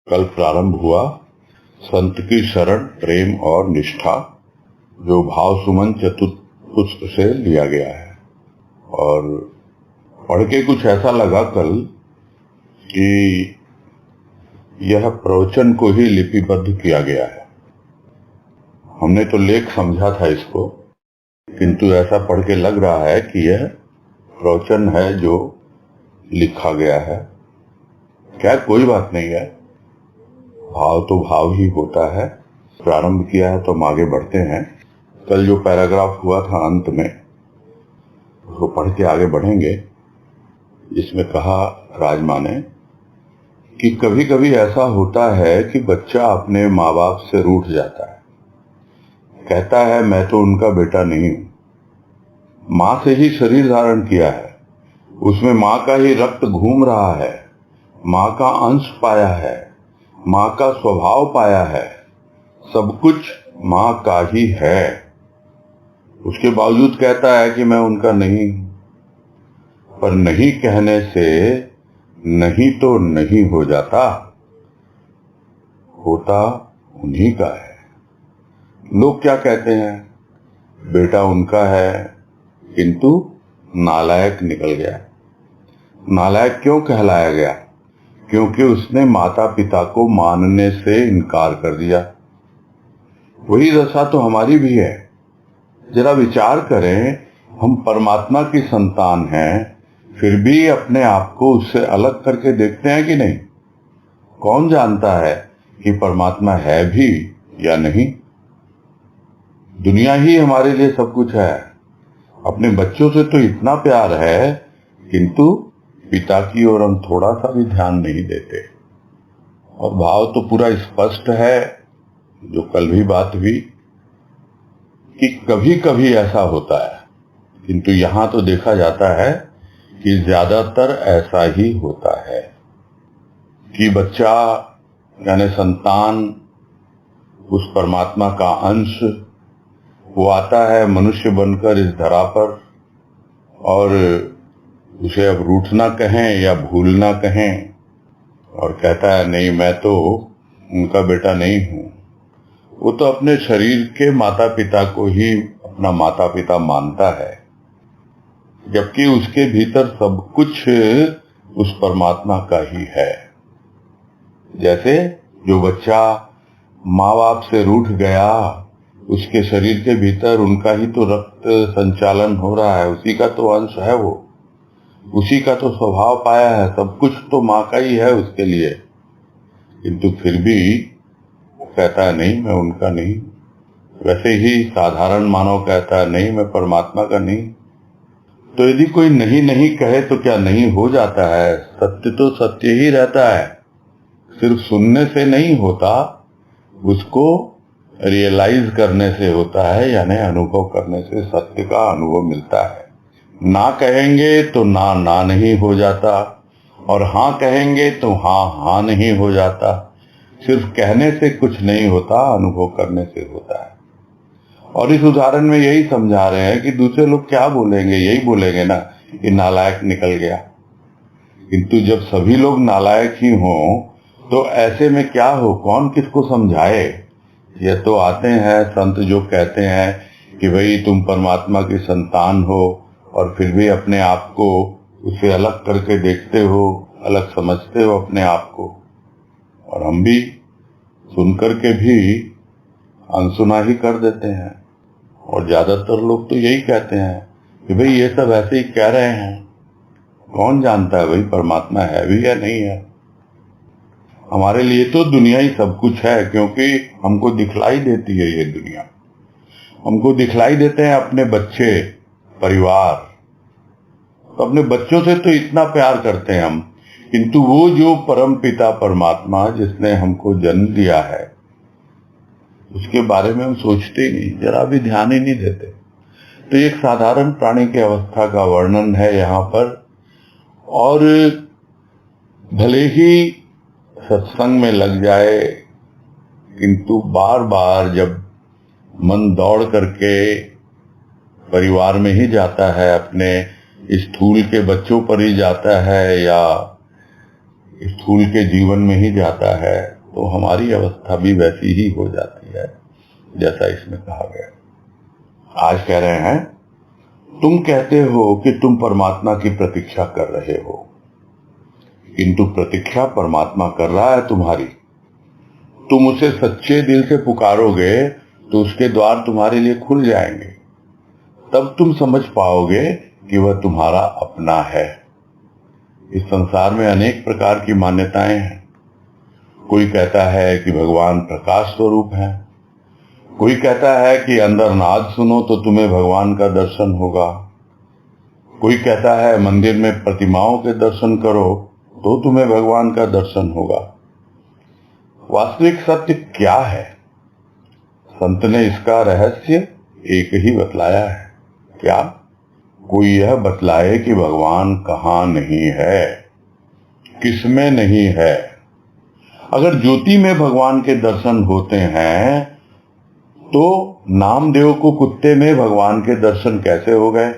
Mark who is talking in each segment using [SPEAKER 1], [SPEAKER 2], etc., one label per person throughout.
[SPEAKER 1] कल प्रारंभ हुआ संत की शरण प्रेम और निष्ठा, जो भाव सुमन चतुष्पुष्प से लिया गया है। और पढ़ के कुछ ऐसा लगा कल कि यह प्रवचन को ही लिपिबद्ध किया गया है। हमने तो लेख समझा था इसको, किंतु ऐसा पढ़ के लग रहा है कि यह प्रवचन है जो लिखा गया है। क्या, कोई बात नहीं है, भाव तो भाव ही होता है। प्रारंभ किया है तो हम आगे बढ़ते हैं। कल जो पैराग्राफ हुआ था अंत में, उसको पढ़ के आगे बढ़ेंगे। इसमें कहा राजमा ने कि कभी कभी ऐसा होता है कि बच्चा अपने माँ बाप से रूठ जाता है, कहता है मैं तो उनका बेटा नहीं हूं। माँ से ही शरीर धारण किया है, उसमें माँ का ही रक्त घूम रहा है, माँ का अंश पाया है, माँ का स्वभाव पाया है, सब कुछ माँ का ही है। उसके बावजूद कहता है कि मैं उनका नहीं। पर नहीं कहने से नहीं तो नहीं हो जाता, होता उन्हीं का है। लोग क्या कहते हैं, बेटा उनका है किंतु नालायक निकल गया। नालायक क्यों कहलाया गया? क्योंकि उसने माता पिता को मानने से इनकार कर दिया। वही दशा तो हमारी भी है। जरा विचार करें, हम परमात्मा की संतान हैं, फिर भी अपने आप को उससे अलग करके देखते हैं कि नहीं? कौन जानता है कि परमात्मा है भी या नहीं? दुनिया ही हमारे लिए सब कुछ है। अपने बच्चों से तो इतना प्यार है, किंतु पिता की ओर हम थोड़ा सा भी ध्यान नहीं देते। और भाव तो पूरा स्पष्ट है, जो कल भी बात हुई कि कभी कभी ऐसा होता है, किंतु यहां तो देखा जाता है कि ज्यादातर ऐसा ही होता है कि बच्चा यानी संतान उस परमात्मा का अंश, वो आता है मनुष्य बनकर इस धरा पर, और उसे अब रूठना कहें या भूलना कहें, और कहता है नहीं मैं तो उनका बेटा नहीं हूं। वो तो अपने शरीर के माता पिता को ही अपना माता पिता मानता है, जबकि उसके भीतर सब कुछ उस परमात्मा का ही है। जैसे जो बच्चा माँ बाप से रूठ गया, उसके शरीर के भीतर उनका ही तो रक्त संचालन हो रहा है, उसी का तो अंश है, वो उसी का तो स्वभाव पाया है, सब कुछ तो माँ का ही है उसके लिए। किंतु फिर भी कहता है नहीं मैं उनका नहीं। वैसे ही साधारण मानव कहता है नहीं मैं परमात्मा का नहीं। तो यदि कोई नहीं नहीं कहे तो क्या नहीं हो जाता है? सत्य तो सत्य ही रहता है, सिर्फ सुनने से नहीं होता, उसको रियलाइज करने से होता है, यानी अनुभव करने से सत्य का अनुभव मिलता है। ना कहेंगे तो ना ना नहीं हो जाता, और हाँ कहेंगे तो हाँ हाँ नहीं हो जाता। सिर्फ कहने से कुछ नहीं होता, अनुभव करने से होता है। और इस उदाहरण में यही समझा रहे हैं कि दूसरे लोग क्या बोलेंगे, यही बोलेंगे ना कि नालायक निकल गया। किंतु जब सभी लोग नालायक ही हों तो ऐसे में क्या हो, कौन किसको समझाए? ये तो आते हैं संत जो कहते हैं कि भाई तुम परमात्मा की संतान हो और फिर भी अपने आप को उससे अलग करके देखते हो, अलग समझते हो अपने आप को। और हम भी सुनकर के भी अनसुना ही कर देते हैं। और ज्यादातर लोग तो यही कहते हैं कि भाई ये सब ऐसे ही कह रहे हैं, कौन जानता है भाई परमात्मा है भी या नहीं है। हमारे लिए तो दुनिया ही सब कुछ है, क्योंकि हमको दिखलाई देती है ये दुनिया। हमको दिखलाई देते हैं अपने बच्चे, परिवार। तो अपने बच्चों से तो इतना प्यार करते हैं हम, किंतु वो जो परम पिता परमात्मा जिसने हमको जन्म दिया है, उसके बारे में हम सोचते ही नहीं, जरा भी ध्यान ही नहीं देते। तो एक साधारण प्राणी की अवस्था का वर्णन है यहाँ पर। और भले ही सत्संग में लग जाए, किंतु बार बार जब मन दौड़ करके परिवार में ही जाता है, अपने स्थूल के बच्चों पर ही जाता है या स्थूल के जीवन में ही जाता है, तो हमारी अवस्था भी वैसी ही हो जाती है जैसा इसमें कहा गया। आज कह रहे हैं, तुम कहते हो कि तुम परमात्मा की प्रतीक्षा कर रहे हो, किंतु प्रतीक्षा परमात्मा कर रहा है तुम्हारी। तुम उसे सच्चे दिल से पुकारोगे तो उसके द्वार तुम्हारे लिए खुल जाएंगे। तब तुम समझ पाओगे कि वह तुम्हारा अपना है। इस संसार में अनेक प्रकार की मान्यताएं हैं। कोई कहता है कि भगवान प्रकाश स्वरूप है, कोई कहता है कि अंदर नाद सुनो तो तुम्हें भगवान का दर्शन होगा, कोई कहता है मंदिर में प्रतिमाओं के दर्शन करो तो तुम्हें भगवान का दर्शन होगा। वास्तविक सत्य क्या है? संत ने इसका रहस्य एक ही बतलाया है। क्या? कोई यह बतलाए कि भगवान कहाँ नहीं है, किसमें नहीं है। अगर ज्योति में भगवान के दर्शन होते हैं तो नामदेव को कुत्ते में भगवान के दर्शन कैसे हो गए?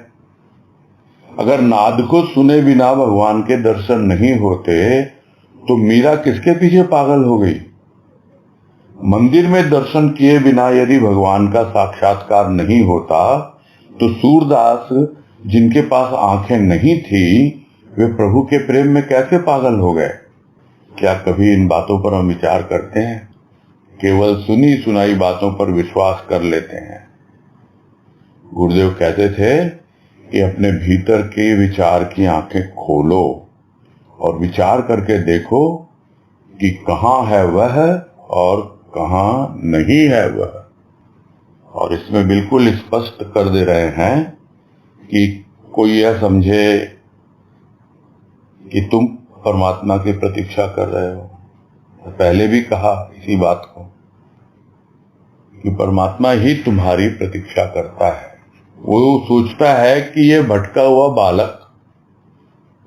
[SPEAKER 1] अगर नाद को सुने बिना भगवान के दर्शन नहीं होते तो मीरा किसके पीछे पागल हो गई? मंदिर में दर्शन किए बिना यदि भगवान का साक्षात्कार नहीं होता तो सूरदास, जिनके पास आंखें नहीं थी, वे प्रभु के प्रेम में कैसे पागल हो गए? क्या कभी इन बातों पर हम विचार करते हैं? केवल सुनी सुनाई बातों पर विश्वास कर लेते हैं। गुरुदेव कहते थे कि अपने भीतर के विचार की आंखें खोलो और विचार करके देखो कि कहाँ है वह और कहाँ नहीं है वह। और इसमें बिल्कुल स्पष्ट कर दे रहे हैं कि कोई यह समझे कि तुम परमात्मा की प्रतीक्षा कर रहे हो। पहले भी कहा इसी बात को कि परमात्मा ही तुम्हारी प्रतीक्षा करता है। वो सोचता है कि ये भटका हुआ बालक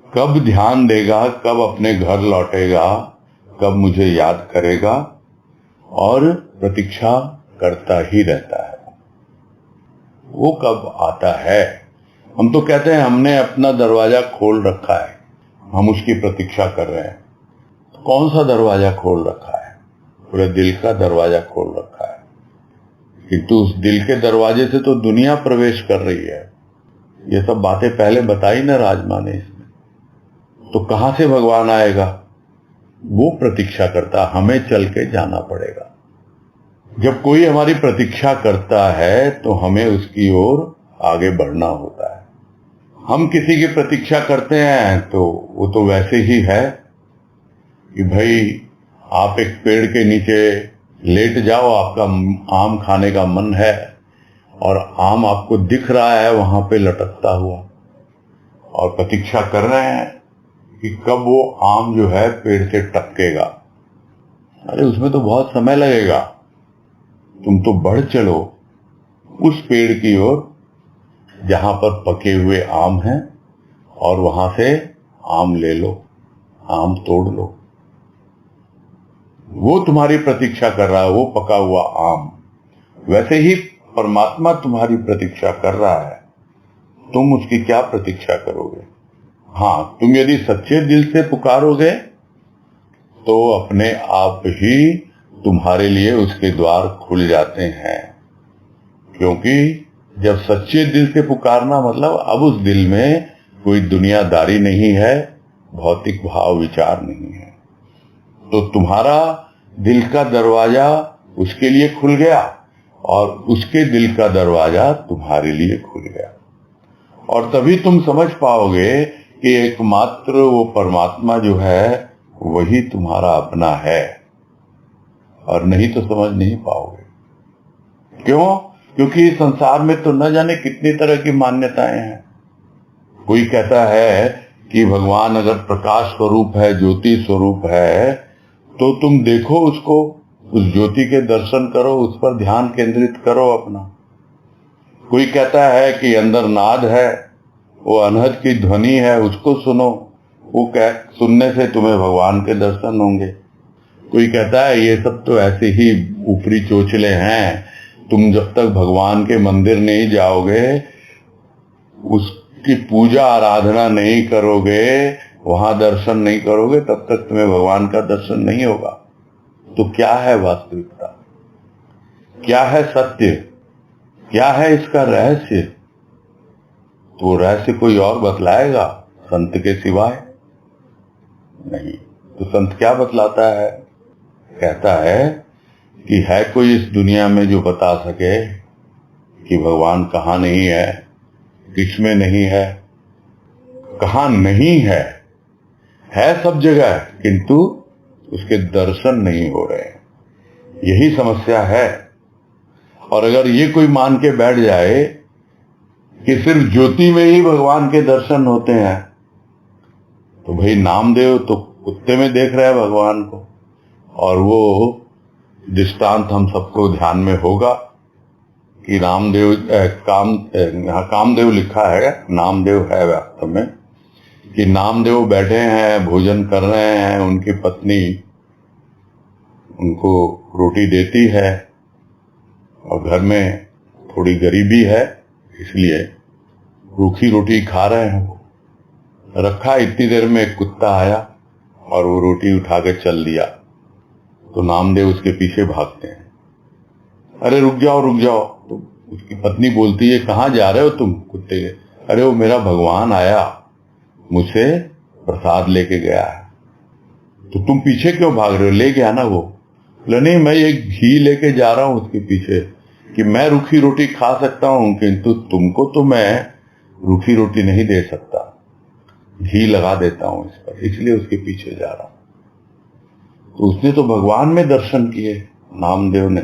[SPEAKER 1] कब ध्यान देगा, कब अपने घर लौटेगा, कब मुझे याद करेगा, और प्रतीक्षा करता ही रहता है। वो कब आता है? हम तो कहते हैं हमने अपना दरवाजा खोल रखा है, हम उसकी प्रतीक्षा कर रहे हैं। कौन सा दरवाजा खोल रखा है? पूरे दिल का दरवाजा खोल रखा है, किंतु उस दिल के दरवाजे से तो दुनिया प्रवेश कर रही है। ये सब बातें पहले बताई ना राजमा ने इसमें। तो कहां से भगवान आएगा? वो प्रतीक्षा करता, हमें चल के जाना पड़ेगा। जब कोई हमारी प्रतीक्षा करता है तो हमें उसकी ओर आगे बढ़ना होता है। हम किसी की प्रतीक्षा करते हैं तो वो तो वैसे ही है कि भाई आप एक पेड़ के नीचे लेट जाओ, आपका आम खाने का मन है और आम आपको दिख रहा है वहां पे लटकता हुआ, और प्रतीक्षा कर रहे हैं कि कब वो आम जो है पेड़ से टपकेगा। अरे उसमें तो बहुत समय लगेगा, तुम तो बढ़ चलो उस पेड़ की ओर जहां पर पके हुए आम हैं और वहां से आम ले लो, आम तोड़ लो। वो तुम्हारी प्रतीक्षा कर रहा है, वो पका हुआ आम। वैसे ही परमात्मा तुम्हारी प्रतीक्षा कर रहा है, तुम उसकी क्या प्रतीक्षा करोगे? हाँ, तुम यदि सच्चे दिल से पुकारोगे तो अपने आप ही तुम्हारे लिए उसके द्वार खुल जाते हैं। क्योंकि जब सच्चे दिल से पुकारना मतलब अब उस दिल में कोई दुनियादारी नहीं है, भौतिक भाव विचार नहीं है, तो तुम्हारा दिल का दरवाजा उसके लिए खुल गया और उसके दिल का दरवाजा तुम्हारे लिए खुल गया। और तभी तुम समझ पाओगे कि एकमात्र वो परमात्मा जो है वही तुम्हारा अपना है, और नहीं तो समझ नहीं पाओगे। क्यों? क्योंकि संसार में तो न जाने कितनी तरह की मान्यताएं हैं। कोई कहता है कि भगवान अगर प्रकाश स्वरूप है, ज्योति स्वरूप है, तो तुम देखो उसको, उस ज्योति के दर्शन करो, उस पर ध्यान केंद्रित करो अपना। कोई कहता है कि अंदर नाद है, वो अनहद की ध्वनि है, उसको सुनो, वो सुनने से तुम्हें भगवान के दर्शन होंगे। कोई कहता है ये सब तो ऐसे ही ऊपरी चोचले हैं, तुम जब तक भगवान के मंदिर नहीं जाओगे, उसकी पूजा आराधना नहीं करोगे, वहां दर्शन नहीं करोगे, तब तक तुम्हें भगवान का दर्शन नहीं होगा। तो क्या है वास्तविकता, क्या है सत्य, क्या है इसका रहस्य? तो वो रहस्य कोई और बतलाएगा संत के सिवाय? नहीं। तो संत क्या बतलाता है? कहता है कि है कोई इस दुनिया में जो बता सके कि भगवान कहाँ नहीं है, किसमें नहीं है, कहाँ नहीं है सब जगह, किंतु उसके दर्शन नहीं हो रहे हैं। यही समस्या है। और अगर ये कोई मान के बैठ जाए कि सिर्फ ज्योति में ही भगवान के दर्शन होते हैं, तो भाई नामदेव तो कुत्ते में देख रहे हैं भगवान को, और वो दृष्टांत हम सबको ध्यान में होगा कि रामदेव कामदेव लिखा है, नामदेव है वास्तव में, कि नामदेव बैठे हैं, भोजन कर रहे हैं, उनकी पत्नी उनको रोटी देती है, और घर में थोड़ी गरीबी है इसलिए रूखी रोटी खा रहे हैं। वो रखा, इतनी देर में एक कुत्ता आया और वो रोटी उठा के चल दिया। तो नामदेव उसके पीछे भागते हैं, अरे रुक जाओ रुक जाओ। तो उसकी पत्नी बोलती है, कहाँ जा रहे हो तुम कुत्ते के? अरे वो मेरा भगवान आया, मुझसे प्रसाद लेके गया है। तो तुम पीछे क्यों भाग रहे हो? ले गया ना वो। बोले नहीं, मैं एक घी लेके जा रहा हूं उसके पीछे कि मैं रूखी रोटी खा सकता हूं, किंतु तुमको तो मैं रूखी रोटी नहीं दे सकता, घी लगा देता हूं इस पर, इसलिए उसके पीछे जा रहा हूं। तो उसने तो भगवान में दर्शन किए, नामदेव ने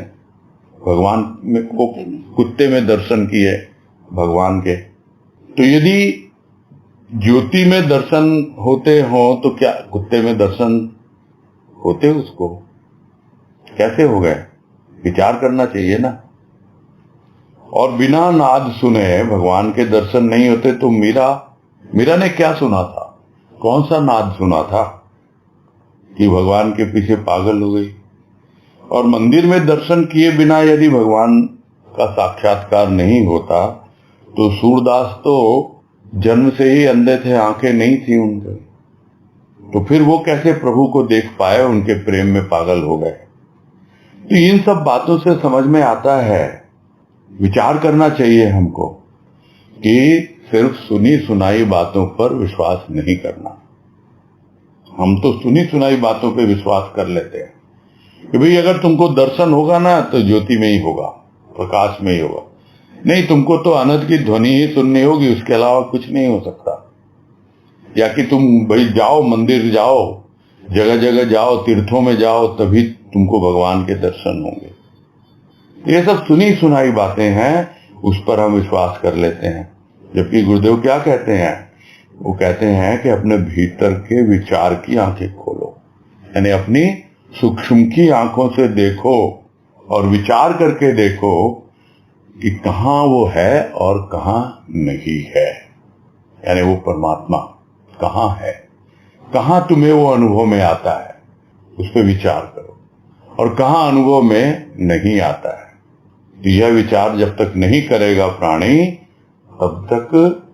[SPEAKER 1] भगवान में को कुत्ते में दर्शन किए भगवान के। तो यदि ज्योति में दर्शन होते हो तो क्या कुत्ते में दर्शन होते उसको? कैसे हो गए? विचार करना चाहिए ना। और बिना नाद सुने भगवान के दर्शन नहीं होते। तो मीरा ने क्या सुना था? कौन सा नाद सुना था कि भगवान के पीछे पागल हो गई? और मंदिर में दर्शन किए बिना यदि भगवान का साक्षात्कार नहीं होता तो सूरदास तो जन्म से ही अंधे थे, आंखें नहीं थी उनके, तो फिर वो कैसे प्रभु को देख पाए? उनके प्रेम में पागल हो गए। तो इन सब बातों से समझ में आता है, विचार करना चाहिए हमको कि सिर्फ सुनी सुनाई बातों पर विश्वास नहीं करना। हम तो सुनी सुनाई बातों पे विश्वास कर लेते हैं कि भाई अगर तुमको दर्शन होगा ना तो ज्योति में ही होगा, प्रकाश में ही होगा। नहीं, तुमको तो अनंत की ध्वनि ही सुननी होगी, उसके अलावा कुछ नहीं हो सकता। या कि तुम भाई जाओ, मंदिर जाओ, जगह जगह जाओ, तीर्थों में जाओ, तभी तुमको भगवान के दर्शन होंगे। ये सब सुनी सुनाई बातें हैं, उस पर हम विश्वास कर लेते हैं। जबकि गुरुदेव क्या कहते हैं? वो कहते हैं कि अपने भीतर के विचार की आंखें खोलो, यानी अपनी सूक्ष्म की आंखों से देखो और विचार करके देखो कि कहाँ वो है और कहाँ नहीं है। यानी वो परमात्मा कहाँ है, कहाँ तुम्हें वो अनुभव में आता है, उस पर विचार करो, और कहाँ अनुभव में नहीं आता है। तो यह विचार जब तक नहीं करेगा प्राणी, तब तक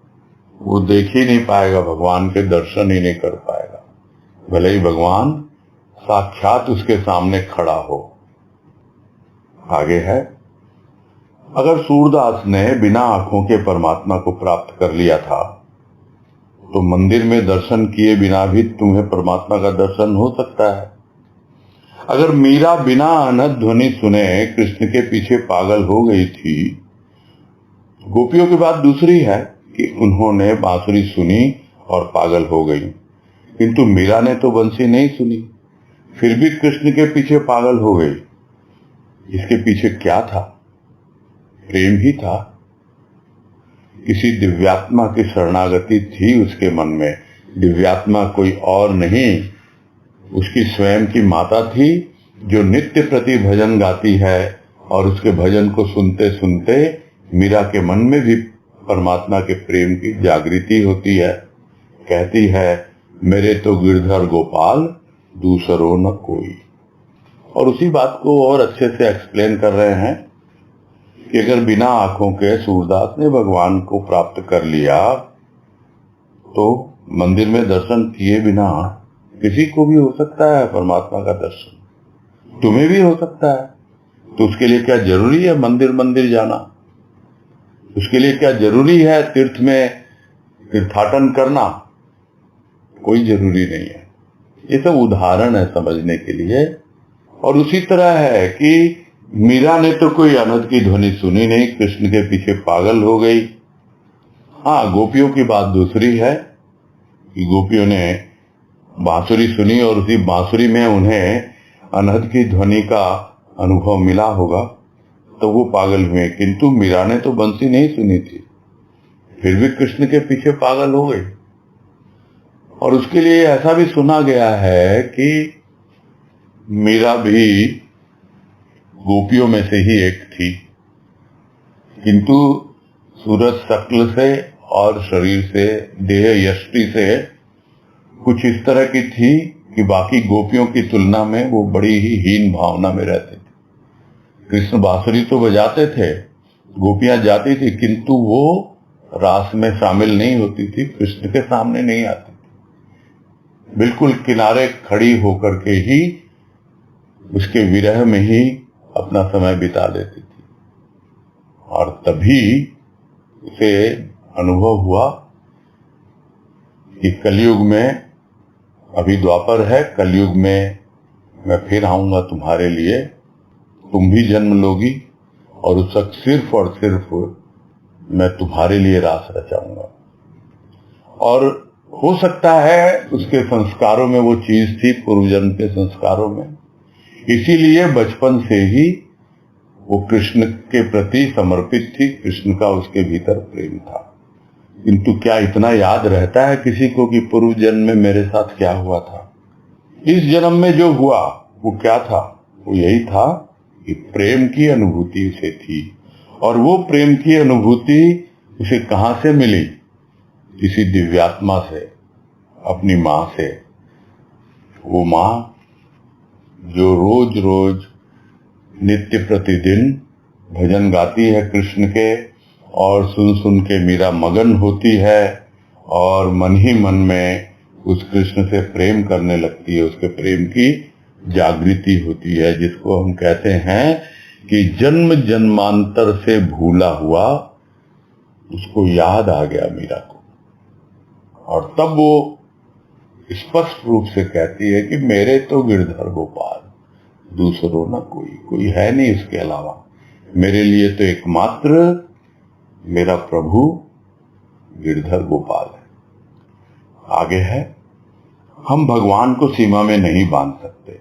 [SPEAKER 1] वो देख ही नहीं पाएगा, भगवान के दर्शन ही नहीं कर पाएगा, भले ही भगवान साक्षात उसके सामने खड़ा हो। आगे है, अगर सूरदास ने बिना आंखों के परमात्मा को प्राप्त कर लिया था, तो मंदिर में दर्शन किए बिना भी तुम्हें परमात्मा का दर्शन हो सकता है। अगर मीरा बिना अनहद ध्वनि सुने कृष्ण के पीछे पागल हो गई थी, गोपियों की बात दूसरी है कि उन्होंने बांसुरी सुनी और पागल हो गई, किंतु मीरा ने तो बंसी नहीं सुनी, फिर भी कृष्ण के पीछे पागल हो गई। इसके पीछे क्या था? प्रेम ही था। किसी दिव्यात्मा की शरणागति थी उसके मन में। दिव्यात्मा कोई और नहीं, उसकी स्वयं की माता थी, जो नित्य प्रति भजन गाती है, और उसके भजन को सुनते सुनते मीरा के मन में भी परमात्मा के प्रेम की जागृति होती है। कहती है, मेरे तो गिरधर गोपाल दूसरो न कोई। और उसी बात को और अच्छे से एक्सप्लेन कर रहे हैं कि अगर बिना आंखों के सूरदास ने भगवान को प्राप्त कर लिया, तो मंदिर में दर्शन किए बिना किसी को भी हो सकता है परमात्मा का दर्शन। तुम्हें भी हो सकता है। तो उसके लिए क्या जरूरी है मंदिर मंदिर जाना? उसके लिए क्या जरूरी है तीर्थ में तीर्थाटन करना? कोई जरूरी नहीं है। ये सब उदाहरण है समझने के लिए। और उसी तरह है कि मीरा ने तो कोई अनहद की ध्वनि सुनी नहीं, कृष्ण के पीछे पागल हो गई। हाँ, गोपियों की बात दूसरी है कि गोपियों ने बांसुरी सुनी और उसी बांसुरी में उन्हें अनहद की ध्वनि का अनुभव मिला होगा, तो वो पागल हुए। किंतु मीरा ने तो बंसी नहीं सुनी थी, फिर भी कृष्ण के पीछे पागल हो गई। और उसके लिए ऐसा भी सुना गया है कि मीरा भी गोपियों में से ही एक थी, किंतु सूरज शक्ल से और शरीर से, देह यष्टि से कुछ इस तरह की थी कि बाकी गोपियों की तुलना में वो बड़ी ही हीन भावना में रहते थे। कृष्ण बांसुरी तो बजाते थे, गोपियां जाती थी, किंतु वो रास में शामिल नहीं होती थी, कृष्ण के सामने नहीं आती थी। बिल्कुल किनारे खड़ी होकर के ही उसके विरह में ही अपना समय बिता देती थी। और तभी उसे अनुभव हुआ कि कलयुग में, अभी द्वापर है, कलयुग में मैं फिर आऊंगा तुम्हारे लिए, तुम भी जन्म लोगी और उस वक्त सिर्फ और सिर्फ मैं तुम्हारे लिए रास रचाऊंगा। और हो सकता है उसके संस्कारों में वो चीज थी, पूर्व जन्म के संस्कारों में, इसीलिए बचपन से ही वो कृष्ण के प्रति समर्पित थी, कृष्ण का उसके भीतर प्रेम था। किंतु क्या इतना याद रहता है किसी को कि पूर्व जन्म में मेरे साथ क्या हुआ था? इस जन्म में जो हुआ वो क्या था? वो यही था कि प्रेम की अनुभूति उसे थी। और वो प्रेम की अनुभूति उसे कहां से मिली? किसी दिव्यात्मा से, अपनी मां से। वो मां जो रोज रोज नित्य प्रतिदिन भजन गाती है कृष्ण के, और सुन सुन के मीरा मगन होती है और मन ही मन में उस कृष्ण से प्रेम करने लगती है, उसके प्रेम की जागृति होती है, जिसको हम कहते हैं कि जन्म जन्मांतर से भूला हुआ उसको याद आ गया मीरा को। और तब वो स्पष्ट रूप से कहती है कि मेरे तो गिरधर गोपाल, दूसरों ना कोई है नहीं इसके अलावा, मेरे लिए तो एकमात्र मेरा प्रभु गिरधर गोपाल है। आगे है, हम भगवान को सीमा में नहीं बांध सकते,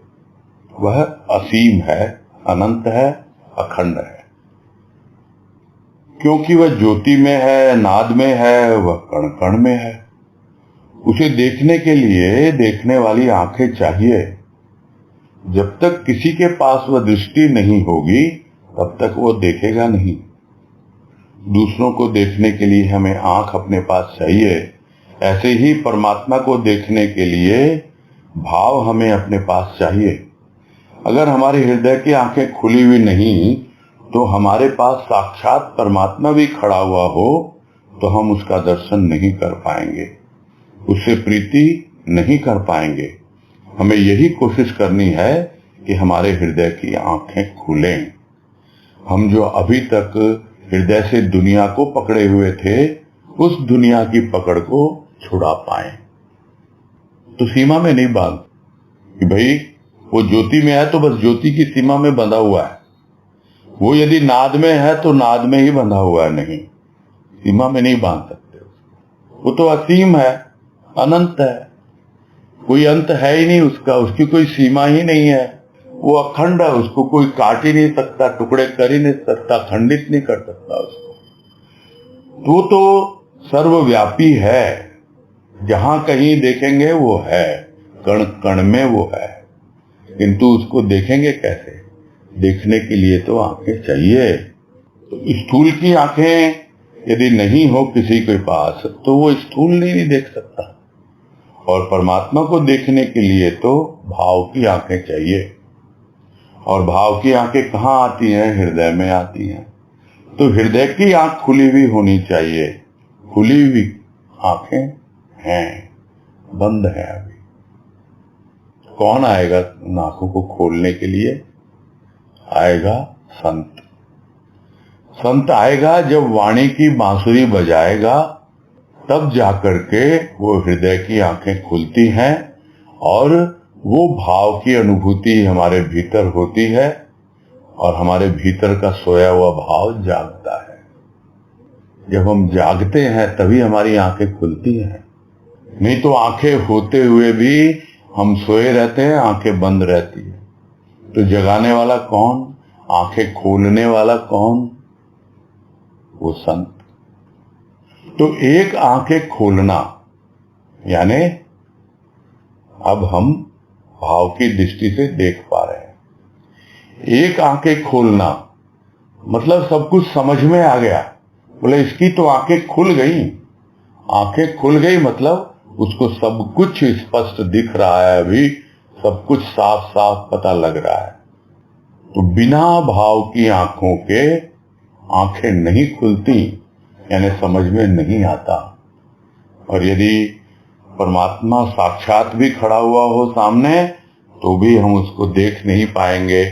[SPEAKER 1] वह असीम है, अनंत है, अखंड है। क्योंकि वह ज्योति में है, नाद में है, वह कण कण में है। उसे देखने के लिए देखने वाली आंखें चाहिए। जब तक किसी के पास वह दृष्टि नहीं होगी तब तक वो देखेगा नहीं। दूसरों को देखने के लिए हमें आंख अपने पास चाहिए, ऐसे ही परमात्मा को देखने के लिए भाव हमें अपने पास चाहिए। अगर हमारे हृदय की आंखें खुली हुई नहीं तो हमारे पास साक्षात परमात्मा भी खड़ा हुआ हो तो हम उसका दर्शन नहीं कर पाएंगे, उससे प्रीति नहीं कर पाएंगे। हमें यही कोशिश करनी है कि हमारे हृदय की आंखें खुलें। हम जो अभी तक हृदय से दुनिया को पकड़े हुए थे, उस दुनिया की पकड़ को छुड़ा पाए। तो सीमा में नहीं बांध कि भाई वो ज्योति में है तो बस ज्योति की सीमा में बंधा हुआ है, वो यदि नाद में है तो नाद में ही बंधा हुआ है। नहीं, सीमा में नहीं बांध सकते। वो तो असीम है, अनंत है, कोई अंत है ही नहीं उसका, उसकी कोई सीमा ही नहीं है। वो अखंड है, उसको कोई काट ही नहीं सकता, टुकड़े कर ही नहीं सकता, खंडित नहीं कर सकता उसको। वो तो सर्वव्यापी है, जहां कहीं देखेंगे वो है, कण कण में वो है। किंतु उसको देखेंगे कैसे? देखने के लिए तो आंखें चाहिए। तो स्थूल की आंखें यदि नहीं हो किसी के पास तो वो स्थूल नहीं देख सकता। और परमात्मा को देखने के लिए तो भाव की आंखें चाहिए। और भाव की आंखें कहाँ आती हैं? हृदय में आती हैं। तो हृदय की आंख खुली हुई होनी चाहिए। खुली हुई आंखें हैं, बंद हैं अभी। कौन आएगा उन आंखों को खोलने के लिए? आएगा संत। संत आएगा जब वाणी की बांसुरी बजाएगा, तब जाकर के वो हृदय की आंखें खुलती हैं और वो भाव की अनुभूति हमारे भीतर होती है और हमारे भीतर का सोया हुआ भाव जागता है। जब हम जागते हैं तभी हमारी आंखें खुलती हैं, नहीं तो आंखें होते हुए भी हम सोए रहते हैं, आंखें बंद रहती है। तो जगाने वाला कौन? आंखें खोलने वाला कौन? वो संत। तो एक आंखें खोलना यानी अब हम भाव की दृष्टि से देख पा रहे हैं। एक आंखें खोलना मतलब सब कुछ समझ में आ गया। बोले इसकी तो आंखें खुल गई। आंखें खुल गई मतलब उसको सब कुछ स्पष्ट दिख रहा है, अभी सब कुछ साफ साफ पता लग रहा है। तो बिना भाव की आंखों के आंखें नहीं खुलती, यानी समझ में नहीं आता। और यदि परमात्मा साक्षात भी खड़ा हुआ हो सामने तो भी हम उसको देख नहीं पाएंगे।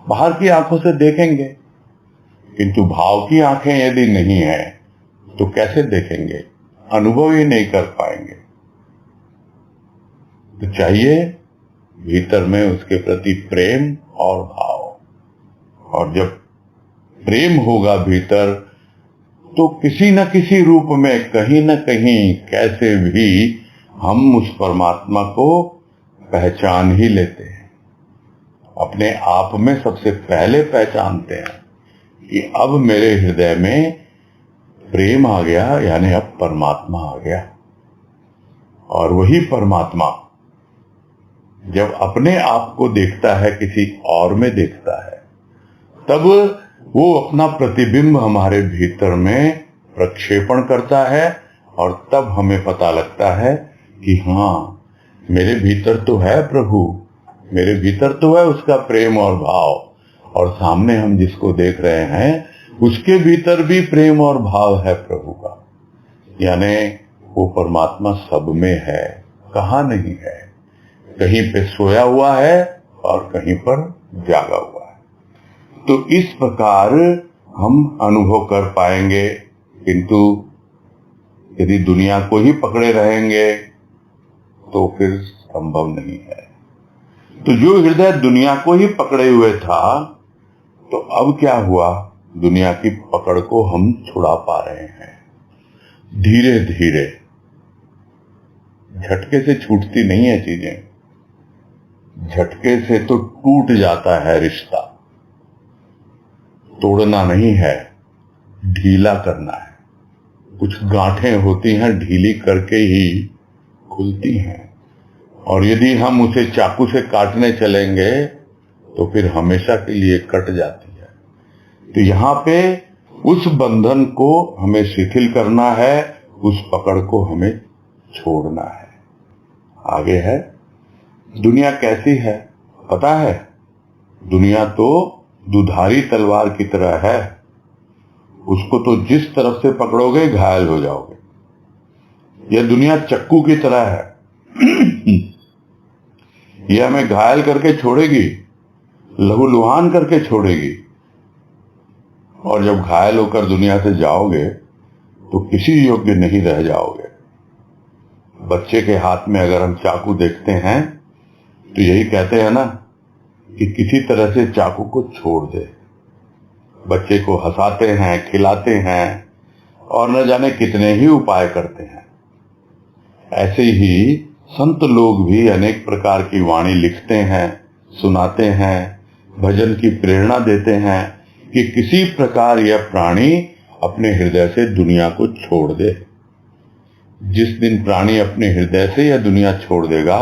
[SPEAKER 1] बाहर की आंखों से देखेंगे, किंतु भाव की आंखें यदि नहीं है तो कैसे देखेंगे? अनुभव ही नहीं कर पाएंगे। तो चाहिए भीतर में उसके प्रति प्रेम और भाव। और जब प्रेम होगा भीतर तो किसी न किसी रूप में कहीं न कहीं कैसे भी हम उस परमात्मा को पहचान ही लेते हैं। अपने आप में सबसे पहले पहचानते हैं कि अब मेरे हृदय में प्रेम आ गया, यानी अब परमात्मा आ गया। और वही परमात्मा जब अपने आप को देखता है, किसी और में देखता है, तब वो अपना प्रतिबिंब हमारे भीतर में प्रक्षेपण करता है और तब हमें पता लगता है कि हाँ, मेरे भीतर तो है प्रभु, मेरे भीतर तो है उसका प्रेम और भाव। और सामने हम जिसको देख रहे हैं उसके भीतर भी प्रेम और भाव है प्रभु का। यानी वो परमात्मा सब में है, कहाँ नहीं है। कहीं पे सोया हुआ है और कहीं पर जागा हुआ है। तो इस प्रकार हम अनुभव कर पाएंगे। किंतु यदि दुनिया को ही पकड़े रहेंगे तो फिर संभव नहीं है। तो जो हृदय दुनिया को ही पकड़े हुए था, तो अब क्या हुआ? दुनिया की पकड़ को हम छुड़ा पा रहे हैं धीरे धीरे। झटके से छूटती नहीं है चीजें, झटके से तो टूट जाता है रिश्ता। तोड़ना नहीं है, ढीला करना है। कुछ गांठें होती हैं, ढीली करके ही खुलती हैं। और यदि हम उसे चाकू से काटने चलेंगे तो फिर हमेशा के लिए कट जाती है। तो यहाँ पे उस बंधन को हमें शिथिल करना है, उस पकड़ को हमें छोड़ना है। आगे है, दुनिया कैसी है पता है? दुनिया तो दुधारी तलवार की तरह है। उसको तो जिस तरफ से पकड़ोगे घायल हो जाओगे। यह दुनिया चक्कू की तरह है। यह हमें घायल करके छोड़ेगी, लहूलुहान करके छोड़ेगी। और जब घायल होकर दुनिया से जाओगे तो किसी योग्य नहीं रह जाओगे। बच्चे के हाथ में अगर हम चाकू देखते हैं तो यही कहते हैं ना कि किसी तरह से चाकू को छोड़ दे। बच्चे को हंसाते हैं, खिलाते हैं और न जाने कितने ही उपाय करते हैं। ऐसे ही संत लोग भी अनेक प्रकार की वाणी लिखते हैं, सुनाते हैं, भजन की प्रेरणा देते हैं कि किसी प्रकार यह प्राणी अपने हृदय से दुनिया को छोड़ दे। जिस दिन प्राणी अपने हृदय से यह दुनिया छोड़ देगा,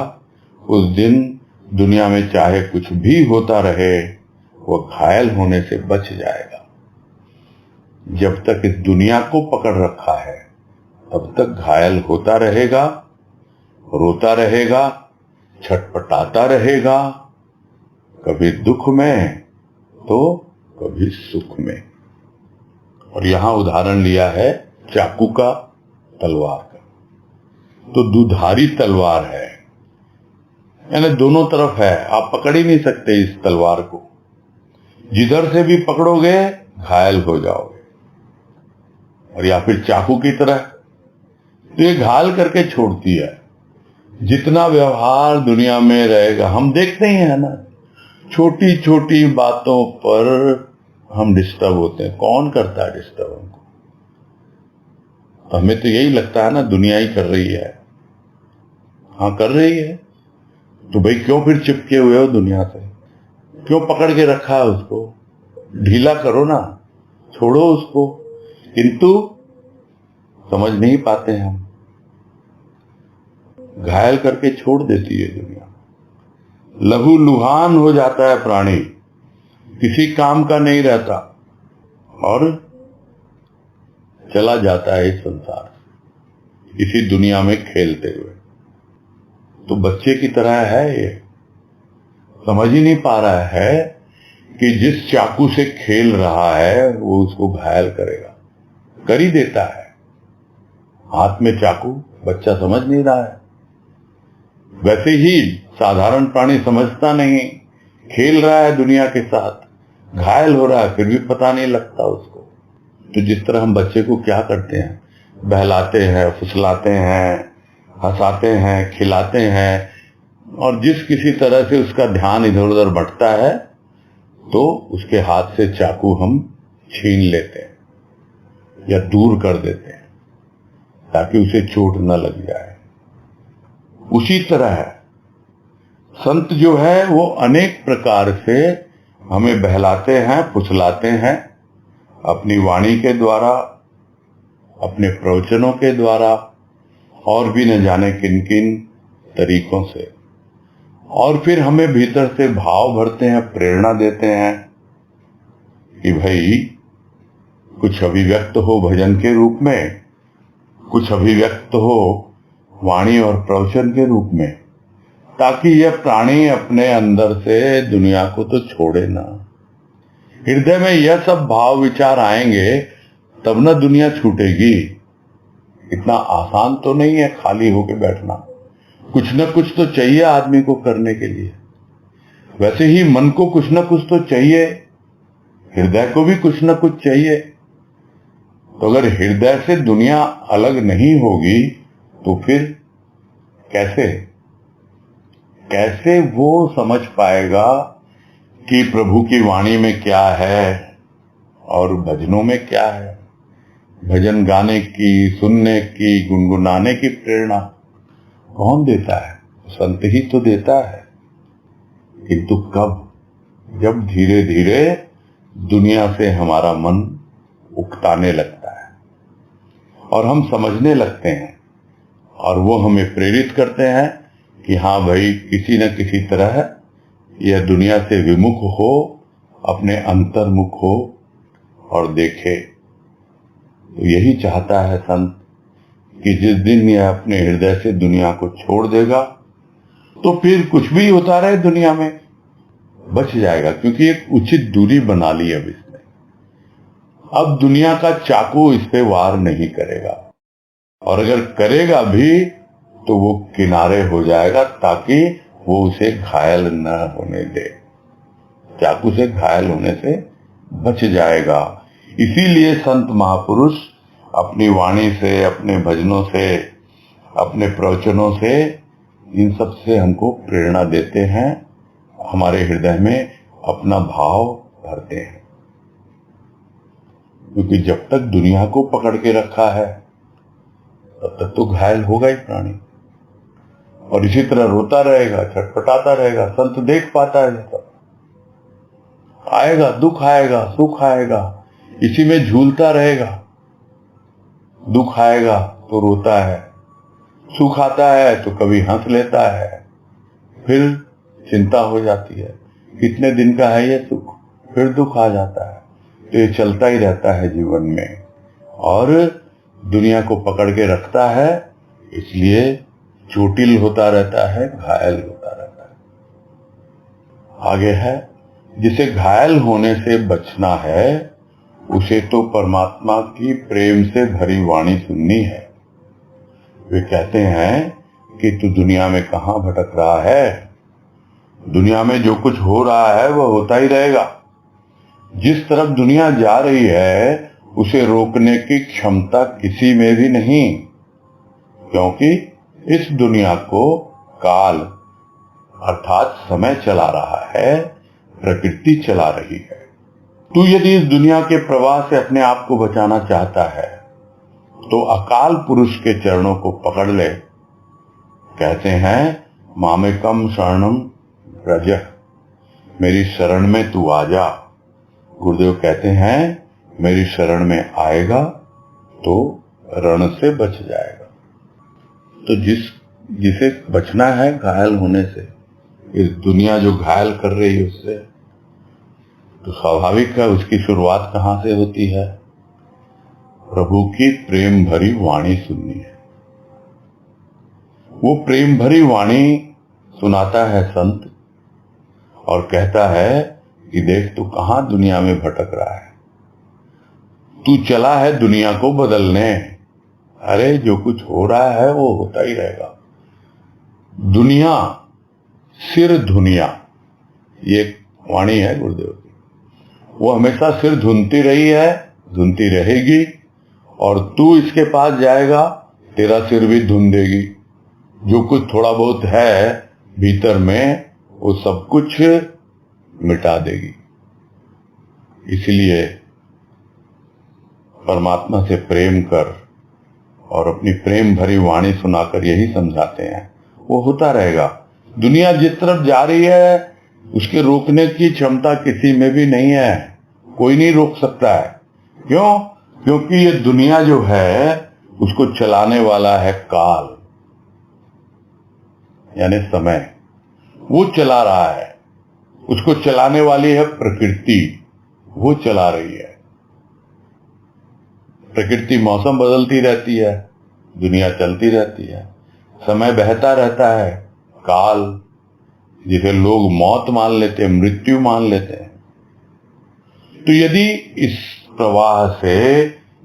[SPEAKER 1] उस दिन दुनिया में चाहे कुछ भी होता रहे, वह घायल होने से बच जाएगा। जब तक इस दुनिया को पकड़ रखा है तब तक घायल होता रहेगा, रोता रहेगा, छटपटाता रहेगा, कभी दुख में तो कभी सुख में। और यहां उदाहरण लिया है चाकू का, तलवार का। तो दुधारी तलवार है, यानी दोनों तरफ है, आप पकड़ ही नहीं सकते इस तलवार को। जिधर से भी पकड़ोगे घायल हो जाओगे। और या फिर चाकू की तरह, तो ये घायल करके छोड़ती है। जितना व्यवहार दुनिया में रहेगा, हम देखते ही हैं ना, छोटी छोटी बातों पर हम डिस्टर्ब होते हैं। कौन करता है डिस्टर्ब हमको? हमें तो यही लगता है ना दुनिया ही कर रही है। हाँ कर रही है, तो भाई क्यों फिर चिपके हुए हो दुनिया से? क्यों पकड़ के रखा है उसको? ढीला करो ना, छोड़ो उसको। किंतु समझ नहीं पाते हम, घायल करके छोड़ देती है दुनिया। लहू लुहान हो जाता है प्राणी, किसी काम का नहीं रहता और चला जाता है इस संसार, इसी दुनिया में खेलते हुए। तो बच्चे की तरह है ये, समझ ही नहीं पा रहा है कि जिस चाकू से खेल रहा है वो उसको घायल करेगा, कर ही देता है। हाथ में चाकू, बच्चा समझ नहीं रहा है। वैसे ही साधारण प्राणी समझता नहीं, खेल रहा है दुनिया के साथ, घायल हो रहा है, फिर भी पता नहीं लगता उसको। तो जिस तरह हम बच्चे को क्या करते हैं, बहलाते हैं, फुसलाते हैं, हंसाते हैं, खिलाते हैं, और जिस किसी तरह से उसका ध्यान इधर उधर भटकता है तो उसके हाथ से चाकू हम छीन लेते हैं या दूर कर देते हैं ताकि उसे चोट न लग जाए। उसी तरह है संत जो है वो अनेक प्रकार से हमें बहलाते हैं, फुसलाते हैं, अपनी वाणी के द्वारा, अपने प्रवचनों के द्वारा, और भी न जाने किन किन तरीकों से। और फिर हमें भीतर से भाव भरते हैं, प्रेरणा देते हैं कि भाई कुछ अभिव्यक्त हो भजन के रूप में, कुछ अभिव्यक्त हो वाणी और प्रवचन के रूप में, ताकि यह प्राणी अपने अंदर से दुनिया को तो छोड़े ना। हृदय में यह सब भाव विचार आएंगे तब ना दुनिया छूटेगी। इतना आसान तो नहीं है खाली होके बैठना, कुछ न कुछ तो चाहिए आदमी को करने के लिए। वैसे ही मन को कुछ न कुछ तो चाहिए, हृदय को भी कुछ न कुछ चाहिए। तो अगर हृदय से दुनिया अलग नहीं होगी तो फिर कैसे वो समझ पाएगा कि प्रभु की वाणी में क्या है और भजनों में क्या है। भजन गाने की, सुनने की, गुनगुनाने की प्रेरणा कौन देता है? संत ही तो देता है। किंतु कब? जब धीरे धीरे दुनिया से हमारा मन उकताने लगता है और हम समझने लगते हैं, और वो हमें प्रेरित करते हैं कि हाँ भाई किसी न किसी तरह यह दुनिया से विमुख हो, अपने अंतर्मुख हो और देखे। तो यही चाहता है संत कि जिस दिन यह अपने हृदय से दुनिया को छोड़ देगा तो फिर कुछ भी होता रहे दुनिया में बच जाएगा, क्योंकि एक उचित दूरी बना ली अब इसने। अब दुनिया का चाकू इस पे वार नहीं करेगा, और अगर करेगा भी तो वो किनारे हो जाएगा ताकि वो उसे घायल न होने दे। चाकू से घायल होने से बच जाएगा। इसीलिए संत महापुरुष अपनी वाणी से, अपने भजनों से, अपने प्रवचनों से, इन सब से हमको प्रेरणा देते हैं, हमारे हृदय में अपना भाव भरते हैं। क्योंकि जब तक दुनिया को पकड़ के रखा है तब तक तो घायल होगा ही प्राणी, और इसी तरह रोता रहेगा, छटपटाता रहेगा। संत देख पाता है सब, आएगा दुख, आएगा सुख आएगा, इसी में झूलता रहेगा। दुख आएगा तो रोता है, सुख आता है तो कभी हंस लेता है, फिर चिंता हो जाती है कितने दिन का है ये सुख, फिर दुख आ जाता है। तो ये चलता ही रहता है जीवन में, और दुनिया को पकड़ के रखता है, इसलिए चोटिल होता रहता है, घायल होता रहता है। आगे है, जिसे घायल होने से बचना है उसे तो परमात्मा की प्रेम से भरी वाणी सुननी है। वे कहते हैं कि तू दुनिया में कहां भटक रहा है, दुनिया में जो कुछ हो रहा है वह होता ही रहेगा। जिस तरफ दुनिया जा रही है उसे रोकने की क्षमता किसी में भी नहीं, क्योंकि इस दुनिया को काल अर्थात समय चला रहा है, प्रकृति चला रही है। तू यदि इस दुनिया के प्रवाह से अपने आप को बचाना चाहता है तो अकाल पुरुष के चरणों को पकड़ ले। कहते हैं मामेकम शरणम व्रज, मेरी शरण में तू आ जा। गुरुदेव कहते हैं मेरी शरण में आएगा तो रण से बच जाएगा। तो जिसे बचना है घायल होने से, इस दुनिया जो घायल कर रही है उससे, तो स्वाभाविक है उसकी शुरुआत कहां से होती है? प्रभु की प्रेम भरी वाणी सुननी है। वो प्रेम भरी वाणी सुनाता है संत और कहता है कि देख तू कहां दुनिया में भटक रहा है, तू चला है दुनिया को बदलने। अरे जो कुछ हो रहा है वो होता ही रहेगा। दुनिया सिर धुनिया, ये वाणी है गुरुदेव की। वो हमेशा सिर धुनती रही है, धुनती रहेगी, और तू इसके पास जाएगा तेरा सिर भी धुन देगी। जो कुछ थोड़ा बहुत है भीतर में वो सब कुछ मिटा देगी। इसलिए परमात्मा से प्रेम कर और अपनी प्रेम भरी वाणी सुनाकर यही समझाते हैं वो होता रहेगा। दुनिया जिस तरफ जा रही है उसके रोकने की क्षमता किसी में भी नहीं है, कोई नहीं रोक सकता है। क्यों? क्योंकि ये दुनिया जो है उसको चलाने वाला है काल, यानी समय, वो चला रहा है। उसको चलाने वाली है प्रकृति, वो चला रही है। प्रकृति मौसम बदलती रहती है, दुनिया चलती रहती है, समय बहता रहता है, काल जिसे लोग मौत मान लेते हैं, मृत्यु मान लेते हैं। तो यदि इस प्रवाह से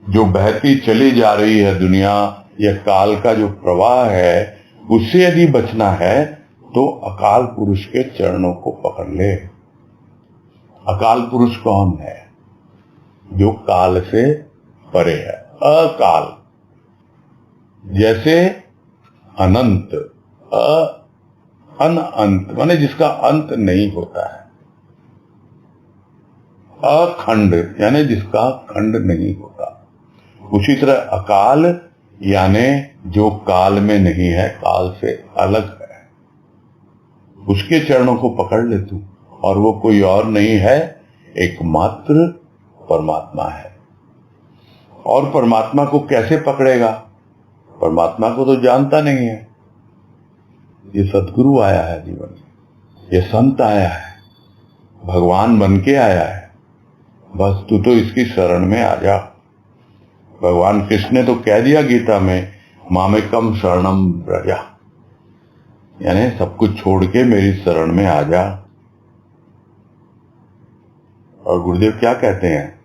[SPEAKER 1] जो बहती चली जा रही है दुनिया, यह काल का जो प्रवाह है, उससे यदि बचना है तो अकाल पुरुष के चरणों को पकड़ ले। अकाल पुरुष कौन है? जो काल से परे है, अकाल। जैसे अनंत, अनंत माने जिसका अंत नहीं होता है, अखंड यानी जिसका खंड नहीं होता। उसी तरह अकाल यानी जो काल में नहीं है, काल से अलग है, उसके चरणों को पकड़ ले तू। और वो कोई और नहीं है, एकमात्र परमात्मा है। और परमात्मा को कैसे पकड़ेगा? परमात्मा को तो जानता नहीं है। ये सदगुरु आया है जीवन में, ये संत आया है, भगवान बन के आया है, बस तू तो इसकी शरण में आ जा। भगवान कृष्ण ने तो कह दिया गीता में, मामेकम शरणम व्रजा, यानी सब कुछ छोड़ के मेरी शरण में आ जा। और गुरुदेव क्या कहते हैं?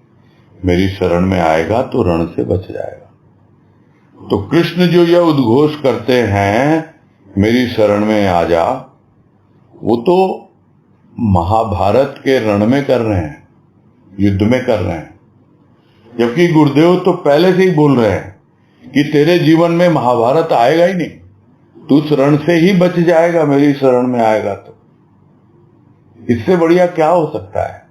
[SPEAKER 1] मेरी शरण में आएगा तो रण से बच जाएगा। तो कृष्ण जो यह उद्घोष करते हैं मेरी शरण में आ जा, वो तो महाभारत के रण में कर रहे हैं, युद्ध में कर रहे हैं। जबकि गुरुदेव तो पहले से ही बोल रहे हैं कि तेरे जीवन में महाभारत आएगा ही नहीं, तू शरण से ही बच जाएगा मेरी शरण में आएगा तो। इससे बढ़िया क्या हो सकता है?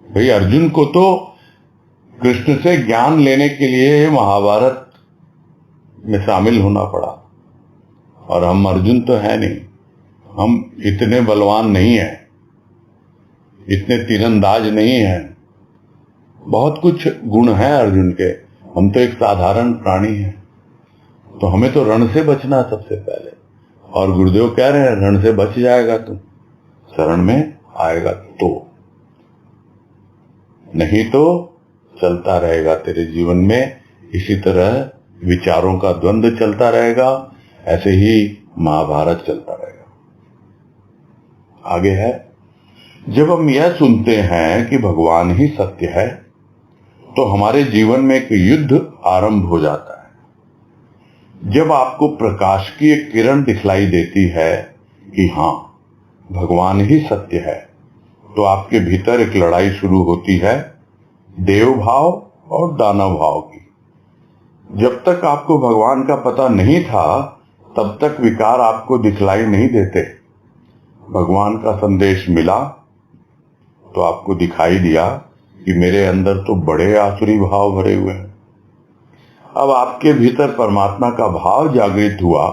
[SPEAKER 1] भाई अर्जुन को तो कृष्ण से ज्ञान लेने के लिए महाभारत में शामिल होना पड़ा, और हम अर्जुन तो है नहीं, हम इतने बलवान नहीं हैं, इतने तीरंदाज नहीं हैं, बहुत कुछ गुण हैं अर्जुन के, हम तो एक साधारण प्राणी हैं। तो हमें तो रण से बचना सबसे पहले। और गुरुदेव कह रहे हैं रण से बच जाएगा तू, शरण में आएगा तो, नहीं तो चलता रहेगा तेरे जीवन में इसी तरह विचारों का द्वंद्व चलता रहेगा, ऐसे ही महाभारत चलता रहेगा। आगे है, जब हम यह सुनते हैं कि भगवान ही सत्य है तो हमारे जीवन में एक युद्ध आरंभ हो जाता है। जब आपको प्रकाश की एक किरण दिखलाई देती है कि हाँ भगवान ही सत्य है, तो आपके भीतर एक लड़ाई शुरू होती है देव भाव और दानव भाव की। जब तक आपको भगवान का पता नहीं था तब तक विकार आपको दिखलाई नहीं देते। भगवान का संदेश मिला तो आपको दिखाई दिया कि मेरे अंदर तो बड़े आसुरी भाव भरे हुए हैं। अब आपके भीतर परमात्मा का भाव जागृत हुआ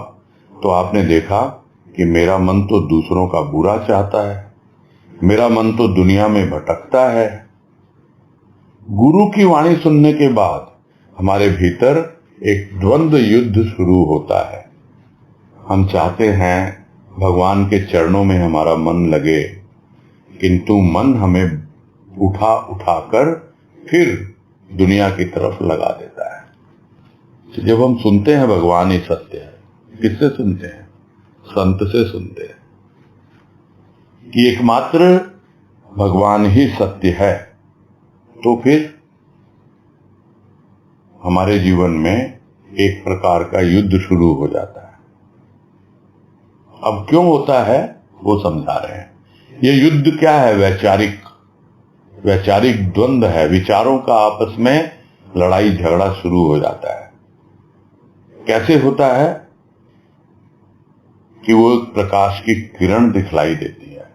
[SPEAKER 1] तो आपने देखा कि मेरा मन तो दूसरों का बुरा चाहता है, मेरा मन तो दुनिया में भटकता है। गुरु की वाणी सुनने के बाद हमारे भीतर एक द्वंद्व युद्ध शुरू होता है। हम चाहते हैं भगवान के चरणों में हमारा मन लगे, किंतु मन हमें उठा उठाकर फिर दुनिया की तरफ लगा देता है। तो जब हम सुनते हैं भगवान ही सत्य है, किससे सुनते हैं? संत से सुनते हैं कि एकमात्र भगवान ही सत्य है। तो फिर हमारे जीवन में एक प्रकार का युद्ध शुरू हो जाता है। अब क्यों होता है वो समझा रहे हैं। ये युद्ध क्या है? वैचारिक द्वंद्व है। विचारों का आपस में लड़ाई झगड़ा शुरू हो जाता है। कैसे होता है कि वो एक प्रकाश की किरण दिखलाई देती है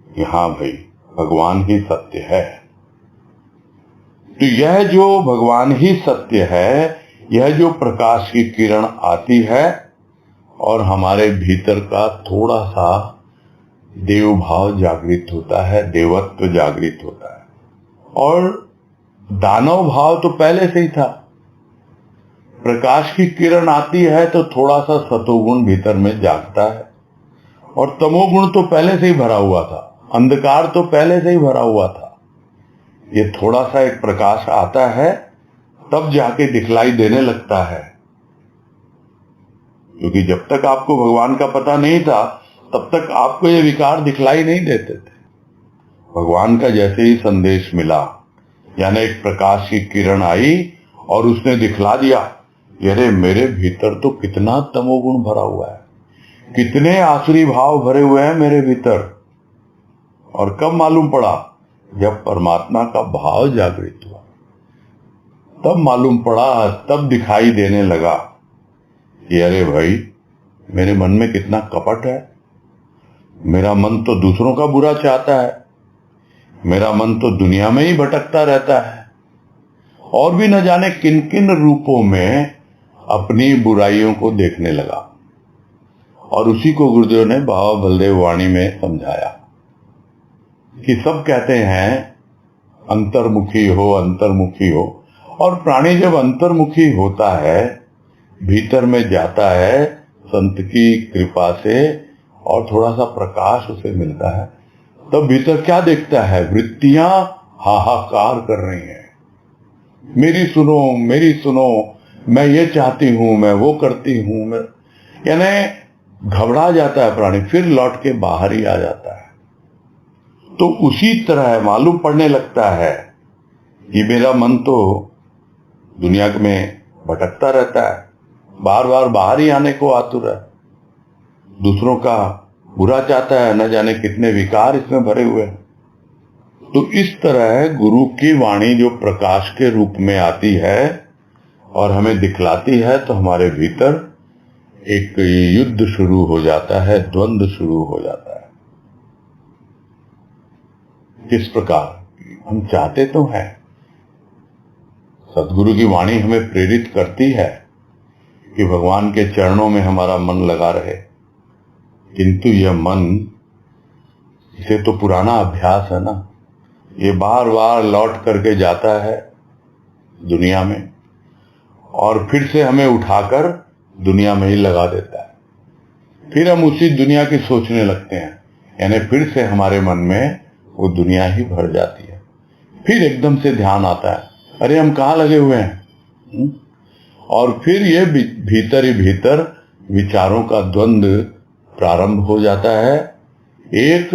[SPEAKER 1] कि हाँ भाई भगवान ही सत्य है। तो यह जो भगवान ही सत्य है, यह जो प्रकाश की किरण आती है और हमारे भीतर का थोड़ा सा देव भाव जागृत होता है, देवत्व जागृत होता है। और दानव भाव तो पहले से ही था। प्रकाश की किरण आती है तो थोड़ा सा सतोगुण भीतर में जागता है, और तमोगुण तो पहले से ही भरा हुआ था, अंधकार तो पहले से ही भरा हुआ था। ये थोड़ा सा एक प्रकाश आता है तब जाके दिखलाई देने लगता है। क्योंकि जब तक आपको भगवान का पता नहीं था तब तक आपको ये विकार दिखलाई नहीं देते थे। भगवान का जैसे ही संदेश मिला, यानी एक प्रकाश की किरण आई और उसने दिखला दिया, अरे मेरे भीतर तो कितना तमोगुण भरा हुआ है, कितने आसुरी भाव भरे हुए हैं मेरे भीतर। और कब मालूम पड़ा? जब परमात्मा का भाव जागृत हुआ तब मालूम पड़ा, तब दिखाई देने लगा कि अरे भाई मेरे मन में कितना कपट है, मेरा मन तो दूसरों का बुरा चाहता है, मेरा मन तो दुनिया में ही भटकता रहता है, और भी न जाने किन किन रूपों में अपनी बुराइयों को देखने लगा। और उसी को गुरुदेव ने बाबा बलदेव वाणी में समझाया कि सब कहते हैं अंतर्मुखी हो, अंतर्मुखी हो। और प्राणी जब अंतर्मुखी होता है, भीतर में जाता है संत की कृपा से और थोड़ा सा प्रकाश उसे मिलता है, तब भीतर क्या देखता है? वृत्तियां हाहाकार कर रही हैं, मेरी सुनो, मेरी सुनो, मैं ये चाहती हूं, मैं वो करती हूं। यानी घबरा जाता है प्राणी, फिर लौट के बाहर ही आ जाता है। तो उसी तरह मालूम पड़ने लगता है कि मेरा मन तो दुनिया में भटकता रहता है, बार बार बाहर ही आने को आतुर है, दूसरों का बुरा चाहता है, न जाने कितने विकार इसमें भरे हुए हैं। तो इस तरह गुरु की वाणी जो प्रकाश के रूप में आती है और हमें दिखलाती है, तो हमारे भीतर एक युद्ध शुरू हो जाता है, द्वंद्व शुरू हो जाता है। किस प्रकार? हम चाहते तो हैं, सदगुरु की वाणी हमें प्रेरित करती है कि भगवान के चरणों में हमारा मन लगा रहे, किंतु यह मन, इसे तो पुराना अभ्यास है ना, ये बार बार लौट करके जाता है दुनिया में और फिर से हमें उठाकर दुनिया में ही लगा देता है। फिर हम उसी दुनिया की सोचने लगते हैं, यानी फिर से हमारे मन में वो दुनिया ही भर जाती है। फिर एकदम से ध्यान आता है, अरे हम कहाँ लगे हुए हैं। और फिर ये भीतर ही भीतर विचारों का द्वंद्व प्रारंभ हो जाता है। एक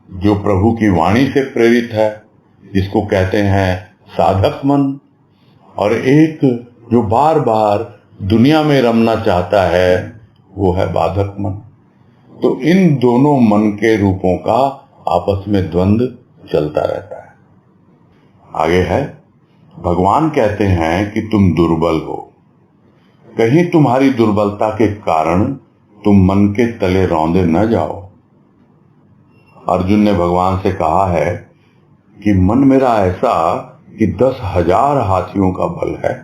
[SPEAKER 1] जो प्रभु की वाणी से प्रेरित है, जिसको कहते हैं साधक मन, और एक जो बार बार दुनिया में रमना चाहता है, वो है बाधक मन। तो इन दोनों मन के रूपों का आपस में द्वंद्व चलता रहता है। आगे है, भगवान कहते हैं कि तुम दुर्बल हो, कहीं तुम्हारी दुर्बलता के कारण तुम मन के तले रौंदे न जाओ। अर्जुन ने भगवान से कहा है कि मन मेरा ऐसा कि 10,000 हाथियों का बल है।